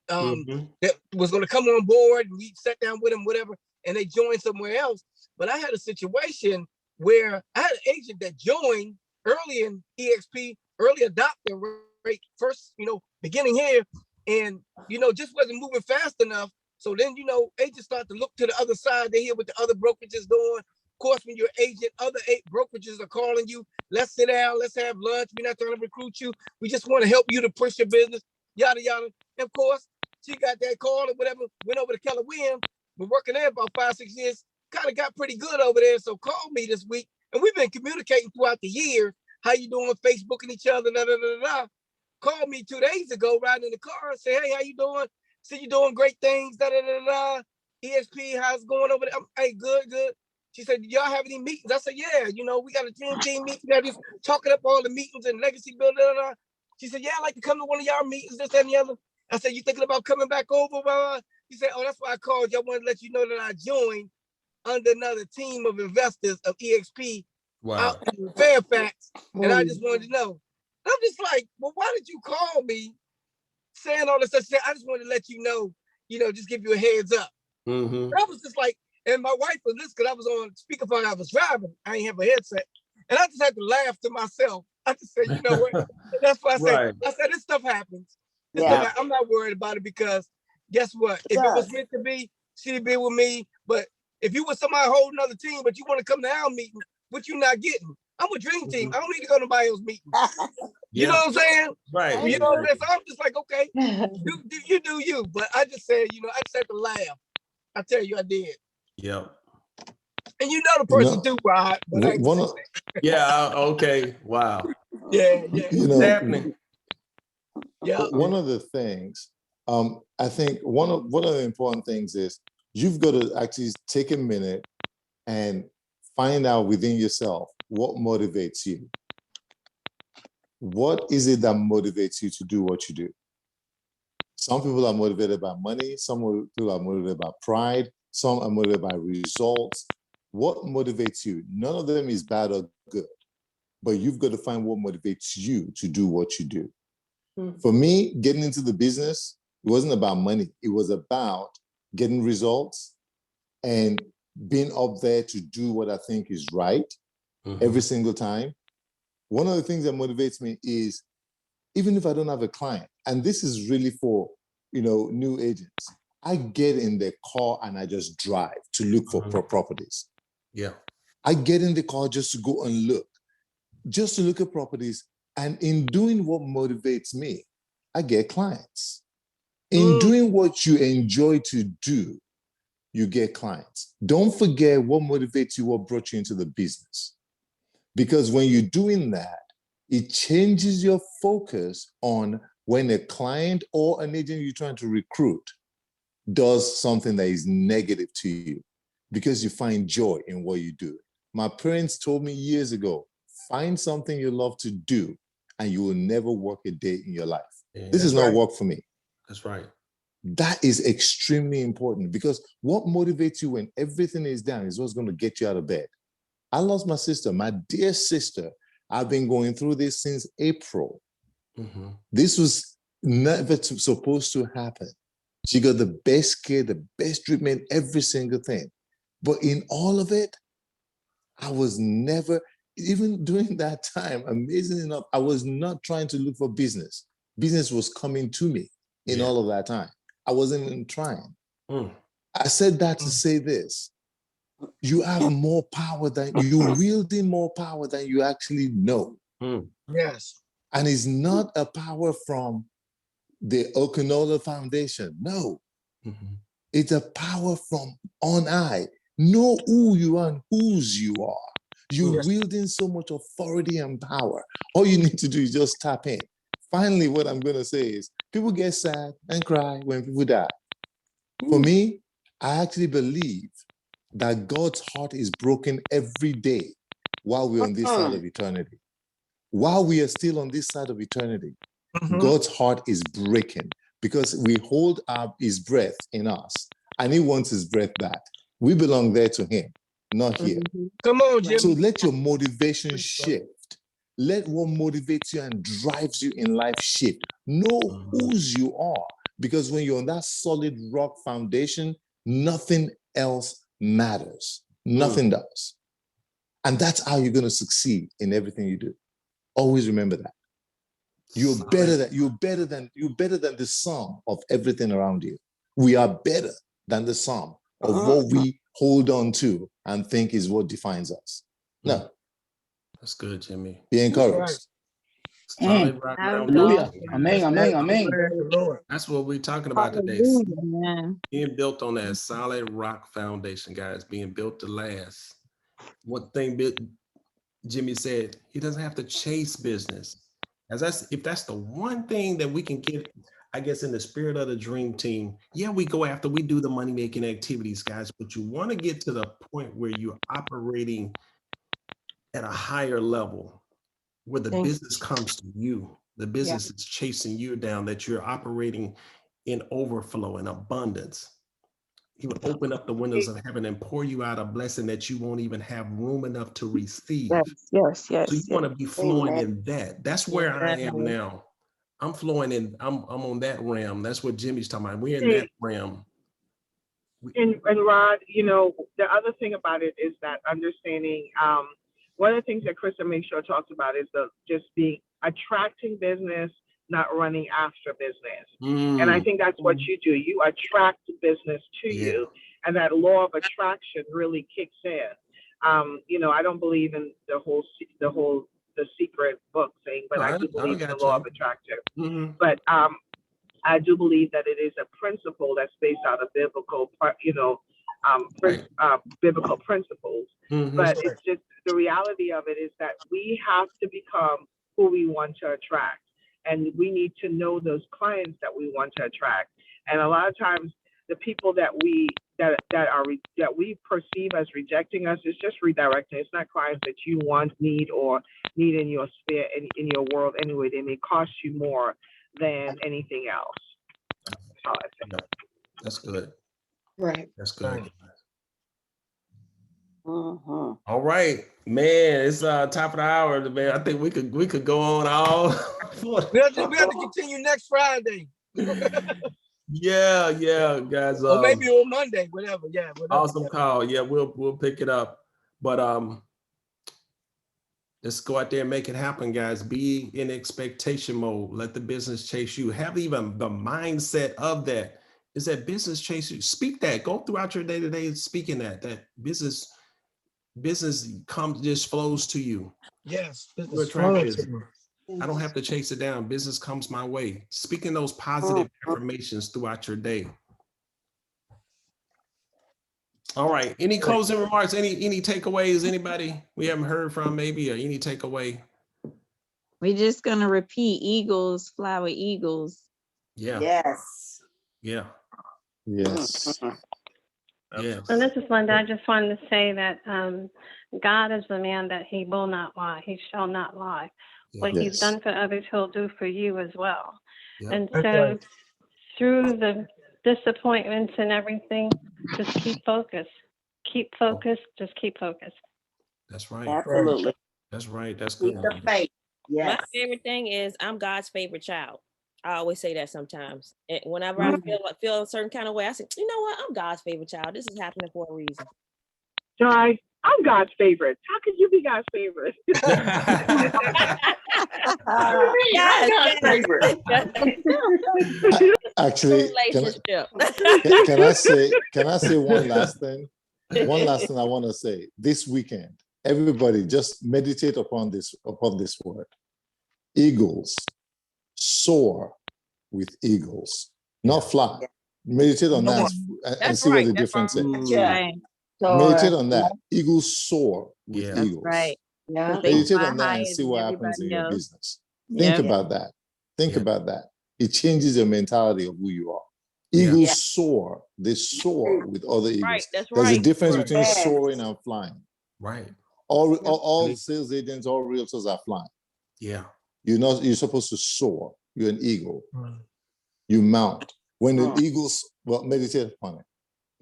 that was going to come on board. And we sat down with them, whatever, and they joined somewhere else. But I had a situation where I had an agent that joined early in EXP, early adopter, right? First, you know, beginning here, and, you know, just wasn't moving fast enough. So then, you know, agents start to look to the other side. They hear what the other brokerages doing. Of course, when you're an agent, other 8 brokerages are calling you. Let's sit down. Let's have lunch. We're not trying to recruit you. We just want to help you to push your business, yada, yada. And of course, she got that call or whatever, went over to Keller Williams. Been working there about 5-6 years. Kind of got pretty good over there. So called me this week. And we've been communicating throughout the year. How you doing? Facebooking each other, da, da, da, da. Called me 2 days ago, riding in the car and say, hey, how you doing? See you doing great things, da, da, da, da. EXP, how's it going over there? Hey, good. She said, y'all have any meetings? I said, yeah, you know, we got a dream team meeting. We got just talking up all the meetings and legacy building. Da, da, da. She said, yeah, I'd like to come to one of y'all meetings, this, that, and the other. I said, you thinking about coming back over? She said, oh, that's why I called you. I wanted to let you know that I joined under another team of investors of EXP out in Fairfax. And I just wanted to know. I'm just like, well, why did you call me saying all this stuff? I just wanted to let you know, just give you a heads up. I was just like, and my wife was listening because I was on speakerphone. I was driving. I didn't have a headset. And I just had to laugh to myself. I just said, you know what? That's why I said, Right. this stuff happens. Yeah. I'm not worried about it because guess what? If it was meant to be, she'd be with me. But if you was somebody holding another team, but you want to come to our meeting, what you not getting? I'm a dream team. I don't need to go to nobody else's meeting. You know what I'm saying? Right. You know what I'm saying? So I'm just like, okay, do you. But I just said, I just had to laugh. I tell you, I did. Yep. And you know the person too, Rod. But I ain't gonna say that. Yeah. Okay. Wow. Yeah. What's happening? Yeah. One of the things, I think one of the important things is you've got to actually take a minute and find out within yourself what motivates you. What is it that motivates you to do what you do? Some people are motivated by money. Some people are motivated by pride. Some are motivated by results. What motivates you? None of them is bad or good, but you've got to find what motivates you to do what you do. For me, getting into the business, it wasn't about money. It was about getting results and being up there to do what I think is right every single time. One of the things that motivates me is even if I don't have a client, and this is really for, new agents, I get in the car and I just drive to look for properties. Yeah. I get in the car just to go and look, just to look at properties. And in doing what motivates me, I get clients. In doing what you enjoy to do, you get clients. Don't forget what motivates you, what brought you into the business. Because when you're doing that, it changes your focus on when a client or an agent you're trying to recruit does something that is negative to you, because you find joy in what you do. My parents told me years ago, find something you love to do and you will never work a day in your life. This is not work for me. That's right. That is extremely important, because what motivates you when everything is down is what's going to get you out of bed. I lost my sister, my dear sister. I've been going through this since April. This was never supposed to happen. She got the best care, the best treatment, every single thing. But in all of it, I was never, even during that time, amazing enough, I was not trying to look for business. Business was coming to me in all of that time. I wasn't even trying. I said that to say this. You have more power than you're wielding, more power than you actually know. Yes. And it's not a power from the Okinola Foundation. No. It's a power from on high. Know who you are and whose you are. You're wielding so much authority and power. All you need to do is just tap in. Finally, what I'm going to say is people get sad and cry when people die. For me, I actually believe that God's heart is broken every day while we're on this side of eternity. While we are still on this side of eternity, God's heart is breaking because we hold his breath in us and he wants his breath back. We belong there to him, not here. Come on, Jim. So let your motivation shift. Let what motivates you and drives you in life shift. Know whose you are, because when you're on that solid rock foundation, nothing else matters. Nothing does. And that's how you're going to succeed in everything you do. Always remember that. You're better than the sum of everything around you. We are better than the sum of what we hold on to and think is what defines us. No. That's good, Jimmy. Be encouraged. Solid rock Hallelujah. foundation. Amen. Amen. Amen. That's what we're talking about today. Being built on that solid rock foundation, guys. Being built to last. One thing Jimmy said, he doesn't have to chase business. If that's the one thing that we can get, I guess, in the spirit of the dream team, we go after, we do the money-making activities, guys, but you want to get to the point where you're operating at a higher level, where the business comes to you. The business is chasing you down, that you're operating in overflow and abundance. He would open up the windows of heaven and pour you out a blessing that you won't even have room enough to receive. Yes. So you want to be flowing in that. That's where I am now. I'm flowing in, I'm on that realm. That's what Jimmy's talking about. We're in that realm. And Rod, the other thing about it is that understanding one of the things that Krista makes sure talks about is just being attracting business, not running after business. And I think that's what you do. You attract business to you, and that law of attraction really kicks in. I don't believe in the secret book thing, but I do believe in the law of attraction. But I do believe that it is a principle that's based out of biblical, biblical principles. But it's just the reality of it is that we have to become who we want to attract, and we need to know those clients that we want to attract. And a lot of times, the people that we perceive as rejecting us is just redirecting. It's not clients that you want, need in your sphere, in your world anyway. They may cost you more than anything else. That's all I think. That's good. Right. That's good. All right, man. It's top of the hour, man. I think we could go on all. we have to continue next Friday. Yeah, guys. Or maybe on Monday, whatever. Yeah, whatever. Awesome call. Yeah, we'll pick it up. But let's go out there and make it happen, guys. Be in expectation mode. Let the business chase you. Have even the mindset of that. Is that business chase you? Speak that. Go throughout your day-to-day speaking that business just flows to you. Yes. I don't have to chase it down. Business comes my way. Speaking those positive affirmations throughout your day. All right. Any closing remarks? Any takeaways? Anybody we haven't heard from maybe, or any takeaway? We're just gonna repeat eagles, fly with eagles. Yeah. Yes. Yeah. Yes. Yeah. And this is Linda. I just wanted to say that God is the man that he will not lie. He shall not lie. What he's done for others, he'll do for you as well. Yep. And so through the disappointments and everything, just keep focused. Keep focused. Just keep focused. That's right. Absolutely. That's right. That's good. Keep the faith. Yes. My favorite thing is I'm God's favorite child. I always say that sometimes. And whenever I feel a certain kind of way, I say, you know what? I'm God's favorite child. This is happening for a reason. Joy, I'm God's favorite. How could you be God's favorite? God's favorite. Actually, can I say one last thing? One last thing I want to say. This weekend, everybody just meditate upon this word. Eagles. Soar with eagles, not fly. Meditate on that and see what the difference is. Meditate on that. Eagles soar with eagles. Right. Yeah. Meditate on that and see what happens in your business. Think about that. Think about that. It changes your mentality of who you are. Eagles soar. They soar with other eagles. Right, that's There's right. a difference between soaring and flying. Right. All sales agents, all realtors are flying. Yeah. You're supposed to soar. You're an eagle. You mount. When the eagles, meditate upon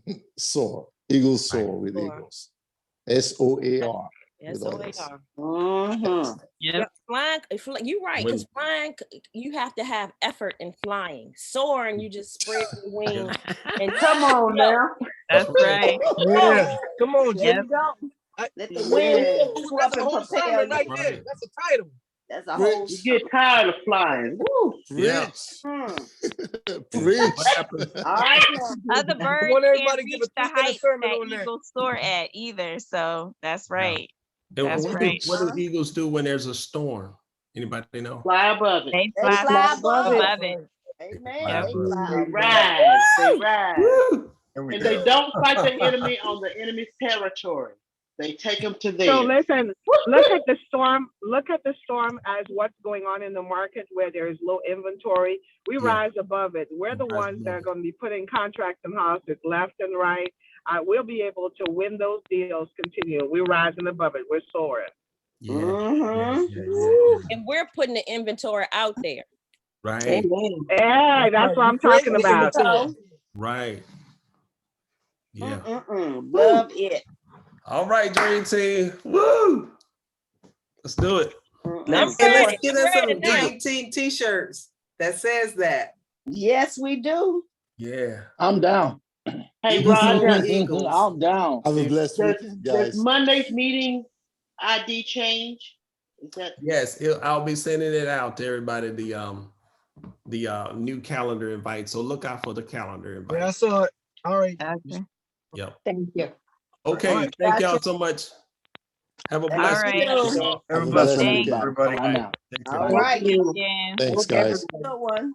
it. Soar. Eagles soar with eagles. SOAR. SOAR. Yeah. Flying, you're right, because flying, you have to have effort in flying. Soaring, you just spread your wings and come on now. That's right. Yeah. Come on, Jim. Let the wind That's a whole sermon right there. That's a title. That's a whole. You get tired of flying. Woo. Yeah. Preach. All right. Other birds can't reach the heights that eagles soar at either. So that's right. That's right. What do eagles do when there's a storm? Anybody know? Fly above it. They fly above it. Amen. They rise. They rise. And they don't fight the enemy on the enemy's territory. They take them to theirs. So listen, look at the storm. Look at the storm as what's going on in the market where there is low inventory. We rise above it. We're the ones that are going to be putting contracts in houses left and right. We'll be able to win those deals. Continue. We're rising above it. We're soaring. And we're putting the inventory out there. Right. Yeah, that's what I'm talking about. Right. Yeah. Love it. All right, Dream Team. Woo! Let's do it. Let's get us some Dream Team t-shirts that says that. Yes, we do. Yeah. I'm down. Hey, Roger. I'm down. Have a blessed week, guys. Does Monday's meeting ID change? Is that? Yes, I'll be sending it out to everybody, the new calendar invite. So look out for the calendar invite. Yeah, I saw it. All right. Okay. Yep. Thank you. Okay, All right. thank y'all so much. Have a All blessed right. weekend. Have a blessed Thanks. weekend. Everybody. Bye now. Take All care. right. Weekend. Thanks, Okay, guys. good one.